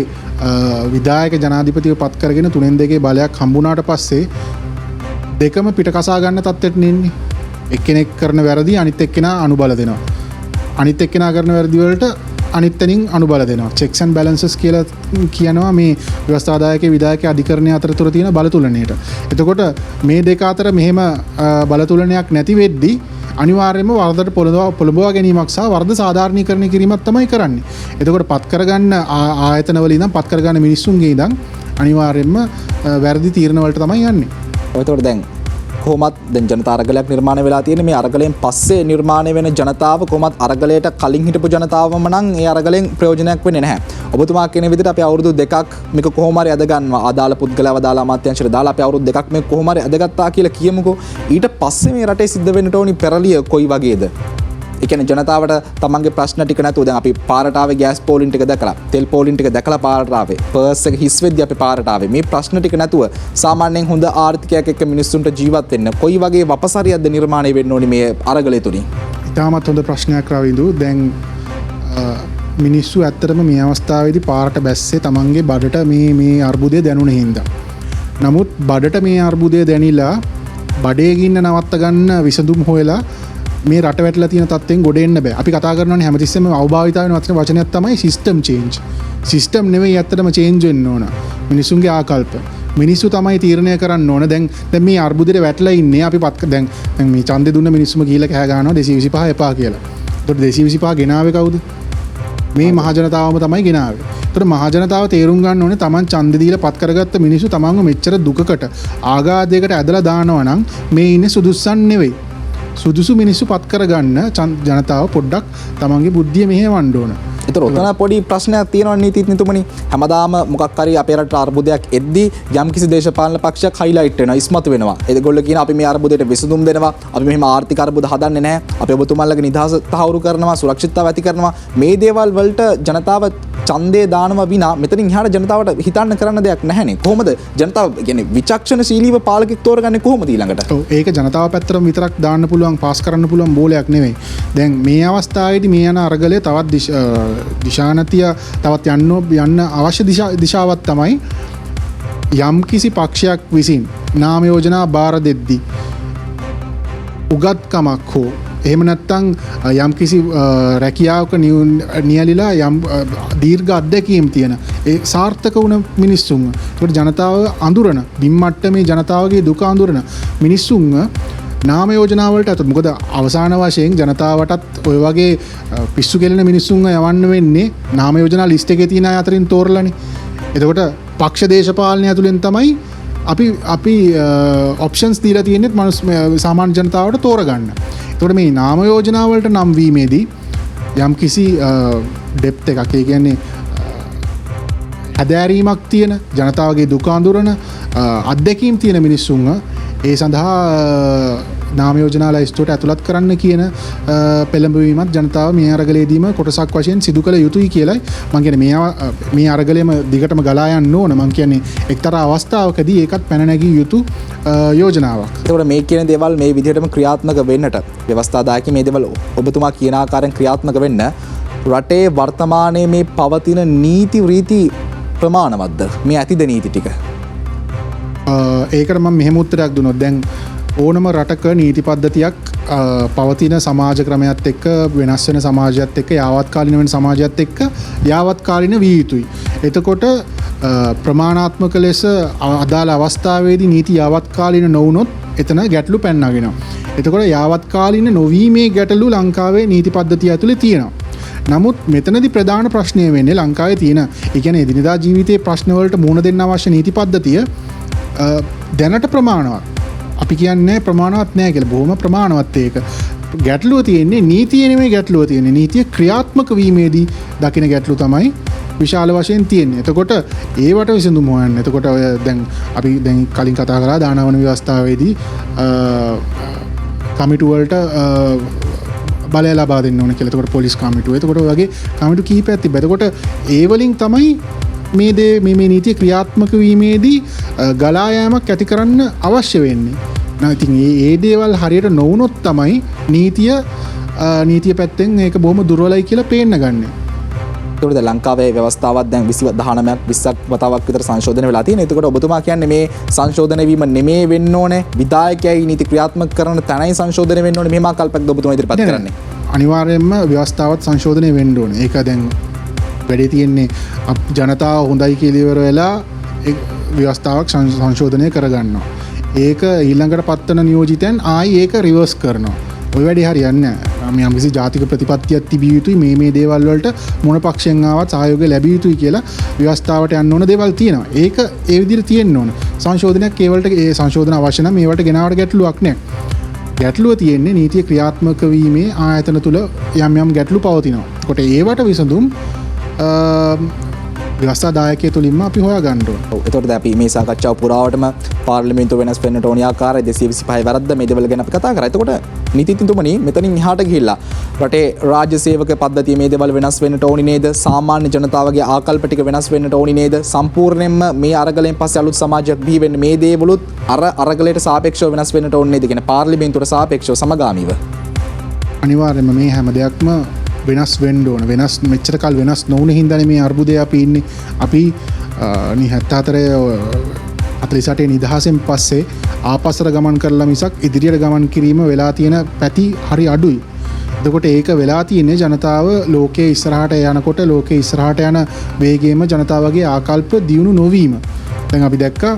විධායක ජනාධිපතිව පත් කරගෙන 3-2 බලයක් හම්බුණාට පස්සේ දෙකම පිට කසා ගන්න තත්ත්වයට නෙන්නේ. එක්කෙනෙක් කරන වැරදි අනිත් එක්කෙනා අනුබල දෙනවා. අනිත් එක්කෙනා කරන වැරදි වලට අනිත් තැනින් අනුබල දෙනවා. checks and balances කියලා කියනවා මේ ව්‍යවස්ථාදායක විධායක අධිකරණය අතර තියෙන බලතුලනයට. එතකොට මේ දෙක අතර මෙහෙම බලතුලනයක් නැති වෙද්දී අනිවාර්යයෙන්ම වරදට පොළඹවා ගැනීමක් සහ වරද සාධාරණීකරණය කිරීමක් තමයි කරන්නේ. එතකොට පත් කරගන්න ආයතනවල ඉඳන් පත් කරගන්න මිනිස්සුන්ගේ ඉඳන් අනිවාර්යයෙන්ම වැරදි තීරණ වලට තමයි යන්නේ. එතකොට දැන් කොහොමත් දැන් ජනතා අරගලයක් නිර්මාණය වෙලා තියෙන මේ අරගලයෙන් පස්සේ නිර්මාණය වෙන ජනතාව කොහොමත් අරගලයට කලින් හිටපු ජනතාවම නම් ඒ අරගලෙන් ප්‍රයෝජනයක් වෙන්නේ නැහැ. ඔබතුමා කියන විදිහට අපි අවුරුදු 2ක් මේක කොහොම හරි අද ගන්නවා. අදාළ පුද්ගලයව දාලා අමාත්‍යාංශයට දාලා අපි අවුරුදු 2ක් මේක කොහොම හරි අදගත්තා කියලා කියමුකෝ. ඊට පස්සේ මේ රටේ සිද්ධ වෙන්නට ඕනි පෙරලිය කොයි වගේද? ඒ කියන්නේ ජනතාවට තමන්ගේ ප්‍රශ්න ටික නැතුව දැන් අපි පාරට ආවේ ගෑස් පෝලින් ටික දැකලා තෙල් පෝලින් ටික දැකලා පාරට ආවේ පර්ස් එක හිස් වෙද්දී අපි පාරට ආවේ මේ ප්‍රශ්න ටික නැතුව සාමාන්‍යයෙන් හොඳ ආර්ථිකයක් එක්ක මිනිස්සුන්ට ජීවත් වෙන්න කොයි වගේ වපසරියක්ද නිර්මාණය වෙන්න ඕනි මේ අරගලය තුලින්? ඉතාමත් හොඳ ප්‍රශ්නයක් රවිදු. දැන් මිනිස්සු ඇත්තටම මේ අවස්ථාවේදී පාරට බැස්සේ තමන්ගේ බඩට මේ අර්බුදය දැනුණ හින්දා. නමුත් බඩට මේ අර්බුදය දැනිලා බඩේ ගින්න නවත්ත ගන්න විසඳුම් හොයලා මේ රට වැටලා තියෙන තත්ත්වෙන් ගොඩ එන්න බෑ. අපි කතා කරනවානේ හැමතිස්සෙම අවභාවිතා වෙන වචනයක් තමයි සිස්ටම් චේන්ජ්. සිස්ටම් නෙවෙයි ඇත්තටම චේන්ජ් වෙන්න ඕන. මිනිසුන්ගේ ආකල්ප. මිනිස්සු තමයි තීරණය කරන්න ඕන. දැන් මේ අර්බුදෙට වැටලා ඉන්නේ අපි දැන් මේ ඡන්දේ දුන්න මිනිස්සුම ගිහිල්ලා කෑ ගන්නවා 225 එපා කියලා. ඒතකොට 225 ගෙනාවේ කවුද? මේ මහජනතාවම තමයි ගෙනාවේ. ඒතකොට මහජනතාව තේරුම් ගන්න ඕනේ Taman ඡන්දෙ දීලා පත් කරගත්ත මිනිස්සු Tamanව මෙච්චර දුකකට ආඝාතයකට ඇදලා දානවා නම් මේ ඉන්නේ සුදුස්සන් නෙවෙයි. සුදුසු මිනිස්සු පත් කරගන්න ජනතාව පොඩ්ඩක් තමන්ගේ බුද්ධිය මෙහෙවන්න ඕන. ඒතර ඔතන පොඩි ප්‍රශ්නයක් තියෙනවා නීතිඥතුමනි. හැමදාම මොකක් හරි අපේ රටට අර්බුදයක් එද්දී යම්කිසි දේශපාලන පක්ෂයක් හයිලයිට් වෙනවා, ඉස්මතු වෙනවා. ඒගොල්ලෝ කියන අපි මේ අර්බුදයට විසඳුම් දෙනවා. අපි මෙහෙම ආර්ථික අර්බුද හදන්නේ නැහැ. අපි ඔබතුමාලගේ නිදහස තහවුරු කරනවා, සුරක්ෂිතතාව ඇති කරනවා. මේ දේවල් වලට ජනතාව ඡන්දේ දානවා විනා මෙතනින් එහාට ජනතාවට හිතන්න කරන්න දෙයක් නැහැනේ. කොහොමද ජනතාව කියන්නේ විචක්ෂණශීලීව පාලකෙක් තෝරගන්නේ කොහොමද ඊළඟට? ඔව් ඒක ජනතාව පැත්තටම විතරක් දාන්න පුළුවන්, පාස් කරන්න පුළුවන් බෝලයක් නෙවෙයි. දැන් මේ අවස්ථාවේදී මේ යන අරගලය තවත් දිශානතිය තවත් යන්න අවශ්‍ය දිශාවක් තමයි යම් කිසි පක්ෂයක් විසින් නාම යෝජනා බාර දෙද්දී උගත්කමක් හෝ එහෙම නැත්නම් යම් කිසි රැකියාවක නියැලිලා යම් දීර්ඝ අත්දැකීම් තියෙන ඒ සාර්ථක වුණ මිනිස්සුන් ඒකට ජනතාව අඳුරන බිම්මට්ටමේ ජනතාවගේ දුක අඳුරන මිනිස්සුන් නාම යෝජනාවලට ඇතුළත්. මොකද අවසාන වශයෙන් ජනතාවටත් ඔය වගේ පිස්සු කෙලෙන මිනිස්සුන්ව යවන්න වෙන්නේ නාම යෝජනා ලිස්ට් එකේ තියෙන අය අතරින් තෝරලානේ. එතකොට පක්ෂ දේශපාලනය ඇතුළෙන් තමයි අපි ඔප්ෂන්ස් දීලා තියෙන්නේ සාමාන්‍ය ජනතාවට තෝරගන්න. එතකොට මේ නාම යෝජනාවලට නම් වීමේදී යම් කිසි ඩෙප්ත් එකක්, ඒ කියන්නේ හැදෑරීමක් තියෙන ජනතාවගේ දුක අඳුරන අත්දැකීම් තියෙන මිනිස්සුන්ව ඒ සඳහා නාම යෝජනා ලයිස්තුවට ඇතුළත් කරන්න කියන පෙළඹවීමත් ජනතාව මේ අරගලයේදීම කොටසක් වශයෙන් සිදු කළ යුතුයි කියලයි මම කියන්නේ. මේ අරගලයේම දිගටම ගලා යන්න ඕන. මම කියන්නේ එක්තරා අවස්ථාවකදී ඒකත් පැන නැගී යුතු යෝජනාවක්. ඒකට මේ කියන දේවල් මේ විදිහටම ක්‍රියාත්මක වෙන්නට ව්‍යවස්ථාදායක මේ දේවල් ඔබතුමා කියන ආකාරයෙන් ක්‍රියාත්මක වෙන්න රටේ වර්තමානයේ මේ පවතින නීති රීති ප්‍රමාණවත්ද? මේ ඇතිද නීති ටික? ඒකට මම මෙහෙම උත්තරයක් දුන්නොත් දැන් ඕනම රටක නීති පද්ධතියක් පවතින සමාජ ක්‍රමයත් එක්ක වෙනස් වෙන සමාජයත් එක්ක යාවත්කාලින වෙන සමාජයත් එක්ක යාවත්කාලින විය යුතුයි. එතකොට ප්‍රමාණාත්මක ලෙස අදාළ අවස්ථාවේදී නීති යාවත්කාලින නොවුනොත් එතන ගැටලු පැන නගිනවා. එතකොට යාවත්කාලින නොවීමේ ගැටලු ලංකාවේ නීති පද්ධතිය ඇතුළේ තියෙනවා. නමුත් මෙතනදි ප්‍රධාන ප්‍රශ්නය වෙන්නේ ලංකාවේ තියෙන ඒ කියන්නේ එදිනෙදා ජීවිතයේ ප්‍රශ්න වලට මුහුණ දෙන්න අවශ්‍ය නීති පද්ධතිය දැනට ප්‍රමාණවත්. අපි කියන්නේ ප්‍රමාණවත් නෑ කියලා. බොහොම ප්‍රමාණවත් ඒක. ගැටලුව තියෙන්නේ නීතිය නෙමෙයි ගැටලුව තියෙන්නේ. නීතිය ක්‍රියාත්මක වීමේදී දකින ගැටලු තමයි විශාල වශයෙන් තියෙන්නේ. එතකොට ඒවට විසඳුම හොයන්න. එතකොට ඔය දැන් අපි දැන් කලින් කතා කරා දානවන ව්‍යවස්ථාවේදී කමිටු වලට බලය ලබා දෙන්න ඕන කියලා. එතකොට පොලිස් කමිටුව. එතකොට ඔය වගේ කමිටු කීපයක් තිබ්බා. එතකොට ඒ වලින් තමයි මේ නීතිය ක්‍රියාත්මක වීමේදී ගලා යාමක් ඇති කරන්න අවශ්‍ය වෙන්නේ. ඉතින් ඒ දේවල් හරියට නොවුනොත් තමයි නීතිය පැත්තෙන් ඒක බොහොම දුර්වලයි කියලා පේන්න ගන්න. ඒකට ලංකාවේ ව්‍යවස්ථාවක් දැන් 19ක් 20ක් වතාවක් විතර සංශෝධනය වෙලා තියෙනවා. එතකොට ඔබතුමා කියන්නේ මේ සංශෝධනය වීම නෙමෙයි වෙන්න ඕනේ. විධායකයයි නීති ක්‍රියාත්මක කරන තැනයි සංශෝධනය වෙන්න ඕනේ. මෙහෙම ආකල්පයක් ඔබතුමා ඉදිරිපත් කරන්නේ. අනිවාර්යයෙන්ම ව්‍යවස්ථාවත් සංශෝධනය වෙන්න ඕනේ. ඒක දැන් වැඩේ තියෙන්නේ ජනතාව හොඳයි කියලා ඉවර වෙලා ව්‍යවස්ථාවක් සංශෝධනය කරගන්නවා. ඒක ඊළඟට පත්වන නියෝජිතයන් ආයි ඒක රිවර්ස් කරනවා. ඔය වැඩේ හරියන්නේ නැහැ. යම්කිසි ජාතික ප්‍රතිපත්තියක් තිබිය යුතුයි මේ දේවල් වලට මොන පක්ෂයෙන් ආවත් සහයෝගය ලැබිය යුතුයි කියලා ව්‍යවස්ථාවට යන්න ඕන දේවල් තියෙනවා. ඒක ඒ විදිහට තියෙන්න ඕන. සංශෝධනයක් ඒ සංශෝධන අවශ්‍ය නම් මේවට ගෙනාවට ගැටලුවක් නැහැ. ගැටලුව තියෙන්නේ නීතිය ක්‍රියාත්මක වීමේ ආයතන තුල යම් ගැටලු පවතිනවා. ඒකට ඒවට විසඳුම් ව්‍යවස්ථා දායකය තුලින්ම අපි හොයා ගන්න ඕන. ඔව්. එතකොට අපි මේ සාකච්ඡාව පුරාවටම පාර්ලිමේන්තුව වෙනස් වෙන්නට ඕන ආකාරය 225 වැරද්ද මේ දේවල් ගැන අපි කතා කරා. එතකොට නීතිඥතුමනි මෙතනින් එහාට ගිහිල්ලා රටේ රාජ්‍ය සේවක පද්ධතිය මේ දේවල් වෙනස් වෙන්නට ඕනි නේද? සාමාන්‍ය ජනතාවගේ ආකල්ප ටික වෙනස් වෙන්නට ඕනි නේද? සම්පූර්ණයෙන්ම මේ අරගලෙන් පස්සේ අලුත් සමාජයක් බිහි වෙන්නේ මේ දේවලුත් අරගලයට සාපේක්ෂව වෙනස් වෙන්නට ඕනි නේද කියන පාර්ලිමේන්තුවට සාපේක්ෂව සමගාමීව. අනිවාර්යයෙන්ම මේ හැම දෙයක්ම වෙනස් වෙන්න ඕන. වෙනස් මෙච්චර කල් වෙනස් නොවුන හින්දානේ මේ අර්බුදය අපි ඉන්නේ. අපි 48 නිදහසෙන් පස්සේ ආපස්සට ගමන් කරලා මිසක් ඉදිරියට ගමන් කිරීම වෙලා තියෙන පැති හරි අඩුයි. එතකොට ඒක වෙලා තියෙන්නේ ජනතාව ලෝකයේ ඉස්සරහට යනකොට ලෝකයේ ඉස්සරහට යන වේගයේම ජනතාවගේ ආකල්ප දියුණු නොවීම. දැන් අපි දැක්කා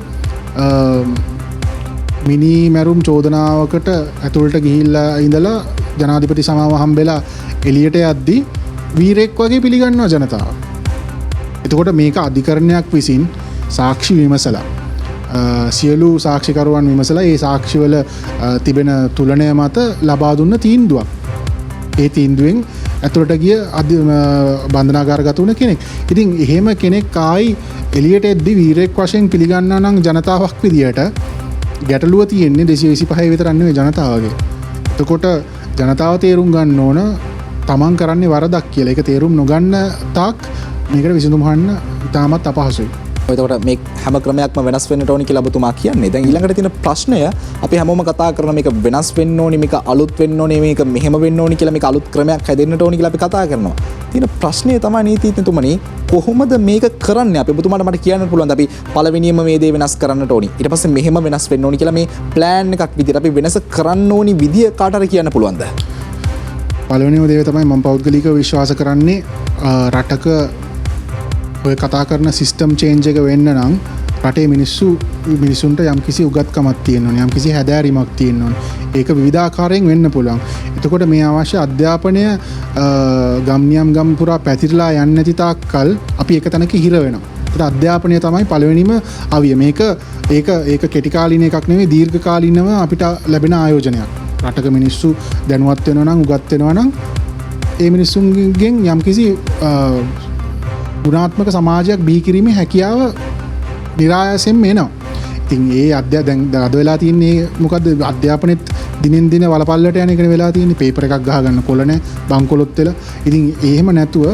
මිනි මැරුම් චෝදනාවකට ඇතුළට ගිහිල්ලා ඉඳලා ජනාධිපති සමාව හම්බෙලා එළියට යද්දී වීරෙක් වගේ පිළිගන්නවා ජනතාව. එතකොට මේක අධිකරණයක් විසින් සාක්ෂි විමසලා සියලු සාක්ෂිකරුවන් විමසලා ඒ සාක්ෂිවල තිබෙන තුලනය මත ලබා දුන්න තීන්දුවක්. ඒ තීන්දුවෙන් ඇතුළට ගිය බන්ධනාගාරගත වුණ කෙනෙක්. ඉතින් එහෙම කෙනෙක් ආයි එළියට එද්දී වීරෙක් වශයෙන් පිළිගන්නා නම් ජනතාවක් විදියට ගැටලුව තියෙන්නේ 225 විතරක් නෙවෙයි ජනතාවගේ. එතකොට ජනතාව තේරුම් ගන්න ඕන තමන් කරන්නේ වරදක් කියලා. ඒක තේරුම් නොගන්න තාක් මේකට විසඳුම් හොයන්න ඉතාමත් අපහසුයි. එතකොට මේ හැම ක්‍රමයක්ම වෙනස් වෙන්නට ඕනි කියලා ඔබතුමා කියන්නේ. දැන් ඊළඟට තියෙන ප්‍රශ්නය අපි හැමෝම කතා කරන මේක වෙනස් වෙන්න ඕනි, මේක අලුත් වෙන්න ඕනි, මේක මෙහෙම වෙන්න ඕනි කියලා මේක අලුත් ක්‍රමයක් හැදෙන්නට ඕනි කියලා අපි කතා කරනවා. තියෙන ප්‍රශ්නය තමයි නීතිඥතුමනි කොහොමද මේක කරන්නේ? අපි ඔබතුමාට මට කියන්න පුළුවන් අපි පළවෙනියම මේ දේ වෙනස් කරන්නට ඕනි. ඊට පස්සේ මෙහෙම වෙනස් වෙන්න ඕනි කියලා මේ ප්ලෑන් එකක් විදිහට අපි වෙනස කරන්න ඕනි විදිය කාට හරි කියන්න පුළුවන්ද? පළවෙනිම දේ තමයි මම පෞද්ගලිකව විශ්වාස කරන්නේ රටක ඔය කතා කරන සිස්ටම් චේන්ජ් එක වෙන්න නම් රටේ මිනිසුන්ට යම්කිසි උගත්කමක් තියෙන්න ඕනේ, යම්කිසි හැදෑරීමක් තියෙන්න ඕනේ. ඒක විවිධාකාරයෙන් වෙන්න පුළුවන්. එතකොට මේ අවශ්‍ය අධ්‍යාපනය ගම්නියම් ගම් පුරා පැතිරලා යන්නේ නැති තාක්කල් අපි එක තැනක හිර වෙනවා. ඒත් අධ්‍යාපනය තමයි පළවෙනිම අවිය. ඒක කෙටි කාලින එකක් නෙවෙයි, දීර්ඝ කාලිනව අපිට ලැබෙන ආයෝජනයක්. රටක මිනිස්සු දැනුවත් වෙනවා නම්, උගත් වෙනවා නම් ඒ මිනිස්සුන්ගෙන් යම්කිසි ගුණාත්මක සමාජයක් බිහි කිරීමේ හැකියාව නිරායාසයෙන්ම එනවා. ඉතින් ඒ අද වෙලා තියෙන්නේ මොකද්ද? අධ්‍යාපනෙත් දිනෙන් දින වලපල්ලට යන එකනේ වෙලා තියෙන්නේ. පේපර් එකක් ගහගන්න කොළ නැහැ, බංකොලොත් වෙලා. ඉතින් එහෙම නැතුව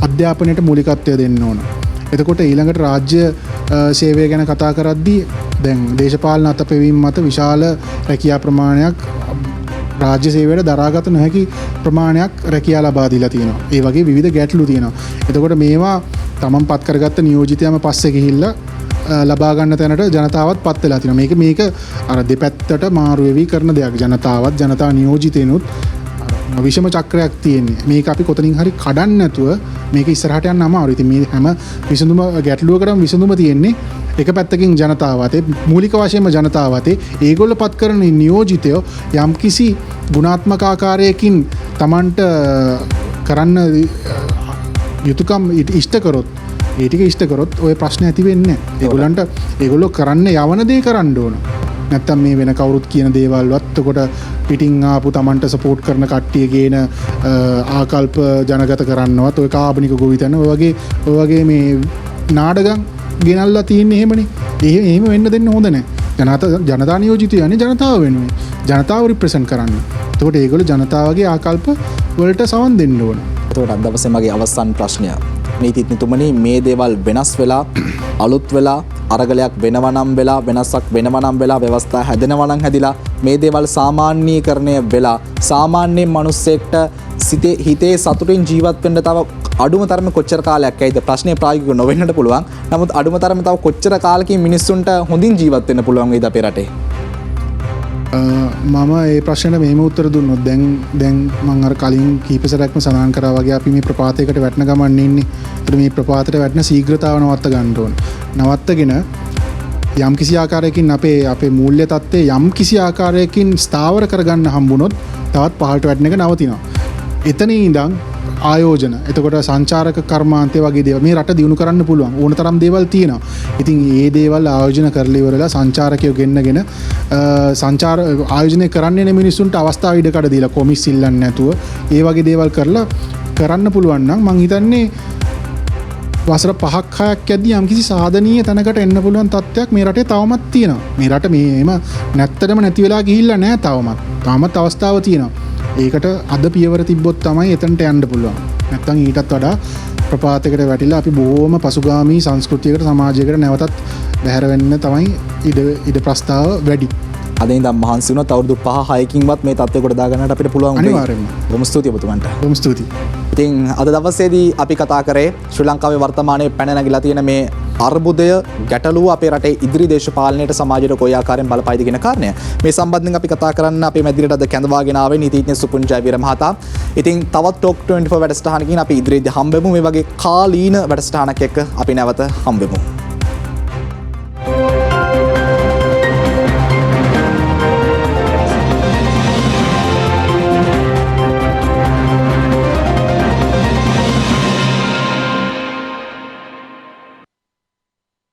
අධ්‍යාපනයට මූලිකත්වය දෙන්න ඕන. එතකොට ඊළඟට රාජ්‍ය සේවය ගැන කතා කරද්දී දැන් දේශපාලන අතපෙවීම මත විශාල රැකියා ප්‍රමාණයක් රාජ්‍ය සේවයට දරාගත නොහැකි ප්‍රමාණයක් රැකියා ලබා දීලා තියෙනවා. ඒ වගේ විවිධ ගැටලු තියෙනවා. එතකොට මේවා තමන් පත් කරගත්ත නියෝජිතයම පස්සේ ගිහිල්ලා ලබා ගන්න තැනට ජනතාවත් පත් වෙලා තියෙනවා. මේක අර දෙපැත්තට මාරු වෙවි කරන දෙයක්. ජනතාවත් ජනතා නියෝජිතේනොත් විෂම චක්‍රයක් තියෙන්නේ. මේක අපි කොතනින් හරි කඩන්න නැතුව මේක ඉස්සරහට යන්න අමාරුයි. ඉතින් මේ හැම ගැටලුවකටම විසඳුම තියෙන්නේ එක පැත්තකින් ජනතාව අතේ මූලික වශයෙන්ම ජනතාව අතේ ඒගොල්ල පත් කරන නියෝජිතයෝ යම් කිසි ගුණාත්මක ආකාරයකින් Tamanට කරන්න යුතුයකම් ඉෂ්ට කරොත් ඒ ටික ඉෂ්ට කරොත් ওই ප්‍රශ්න ඇති වෙන්නේ නැහැ. ඒගොල්ලන්ට ඒගොල්ලෝ කරන්න යවන දේ කරන්න ඕන. නැත්තම් මේ වෙන කවුරුත් කියන දේවල්වත් එතකොට පිටින් ආපු Tamanට සපෝට් කරන කට්ටිය ගේන ආකල්ප ජනගත කරන්නවත් ඔය කාබනික ගොවිතැන ඔය වගේ මේ නාඩගම් ගෙනල්ලා තියෙන්නේ එහෙමනේ. එහෙම වෙන්න දෙන්න හොඳ නැහැ. ජනතා නියෝජිතයෝ යන්නේ ජනතාව වෙනුවෙන්. ජනතාව රිප්‍රසන්ට් කරන්න. එතකොට ඒගොල්ලෝ ජනතාවගේ ආකල්ප වලට සවන් දෙන්න ඕන. එතකොට අද දවසේ මගේ අවසන් ප්‍රශ්නය නීතිඥතුමනි මේ දේවල් වෙනස් වෙලා අලුත් වෙලා අරගලයක් වෙනවා නම් වෙලා වෙනසක් වෙනවා නම් වෙලා ව්‍යවස්ථා හැදෙනවා නම් හැදිලා මේ දේවල් සාමාන්‍යීකරණය වෙලා සාමාන්‍ය මිනිස්සෙක්ට හිතේ සතුටින් ජීවත් වෙන්න තව අඩුම තරමේ කොච්චර කාලයක් ඇයිද ප්‍රශ්නේ ප්‍රායෝගිකව නොවෙන්නට පුළුවන්. නමුත් අඩුම තරමේ තව කොච්චර කාලෙකින් මිනිස්සුන්ට හොඳින් ජීවත් වෙන්න පුළුවන් වේද අපේ රටේ? මම ඒ ප්‍රශ්නයට මෙහෙම උත්තර දුන්නොත් දැන් මම අර කලින් කීප සැරයක්ම සඳහන් කරා වගේ අපි මේ ප්‍රපාතයකට වැටෙන ගමන් ඉන්නේ. ඒතර මේ ප්‍රපාතයට වැටෙන ශීඝ්‍රතාව නවත්ත ගන්න ඕන. නවත්තගෙන යම් කිසි ආකාරයකින් අපේ මූල්‍ය තත්ත්වය යම් කිසි ආකාරයකින් ස්ථාවර කරගන්න හම්බුනොත් තවත් පහළට වැටෙන එක නවතිනවා. එතන ඉඳන් ආයෝජන එතකොට සංචාරක කර්මාන්තය වගේ දේවල් මේ රට දියුණු කරන්න පුළුවන් ඕන තරම් දේවල් තියෙනවා. ඉතින් ඒ දේවල් ආයෝජන කරලා ඉවරලා සංචාරකයෝ ගෙන්නගෙන සංචාර ආයෝජනය කරන්නේ මිනිස්සුන්ට අවස්ථාව ඉඩකඩ දීලා කොමිස් ඉල්ලන්නේ නැතුව ඒ වගේ දේවල් කරලා කරන්න පුළුවන් නම් මං හිතන්නේ වසර 5-6ක් යද්දී යම්කිසි සාධනීය තැනකට එන්න පුළුවන් තත්ත්වයක් මේ රටේ තවමත් තියෙනවා. මේ රට මේම නැත්තටම නැති වෙලා ගිහිල්ලා නැහැ තවමත්. තාමත් අවස්ථාව තියෙනවා. ඒකට අද පියවර තිබ්බොත් තමයි එතනට යන්න පුළුවන්. නැත්තම් ඊටත් වඩා ප්‍රපාතයකට වැටිලා අපි බොහොම පසුගාමී සංස්කෘතියකට සමාජයකට නැවතත් බැහැර වෙන්න තමයි ඉඩ ප්‍රස්තාව වැඩි. අද ඉඳන් මහන්සි වුණොත් අවුරුදු 5-6කින්වත් මේ තත්ත්වයට දාගන්නට අපිට පුළුවන්. අනිවාර්යයෙන්ම. බොහොම ස්තුතියි ඔබතුමන්ට. බොහොම ස්තුතියි. ඉතින් අද දවසේදී අපි කතා කරේ ශ්‍රී ලංකාවේ වර්තමානයේ පැන නැගිලා තියෙන මේ අර්බුදය ගැටලුව අපේ රටේ ඉදිරි දේශපාලනයට සමාජයට කොයි ආකාරයෙන් බලපායිද කියන කාරණය. මේ සම්බන්ධයෙන් අපි කතා කරන්න අපේ මැදිරියට අද කැඳවාගෙන ආවේ නීතිඥ සුපුන් ජයවීර මහතා. ඉතින් තවත් ටොක් 24 වැඩසටහනකින් අපි ඉදිරියේදී හම්බෙමු. මේ වගේ කාලීන වැඩසටහනක් එක්ක අපි නැවත හම්බෙමු.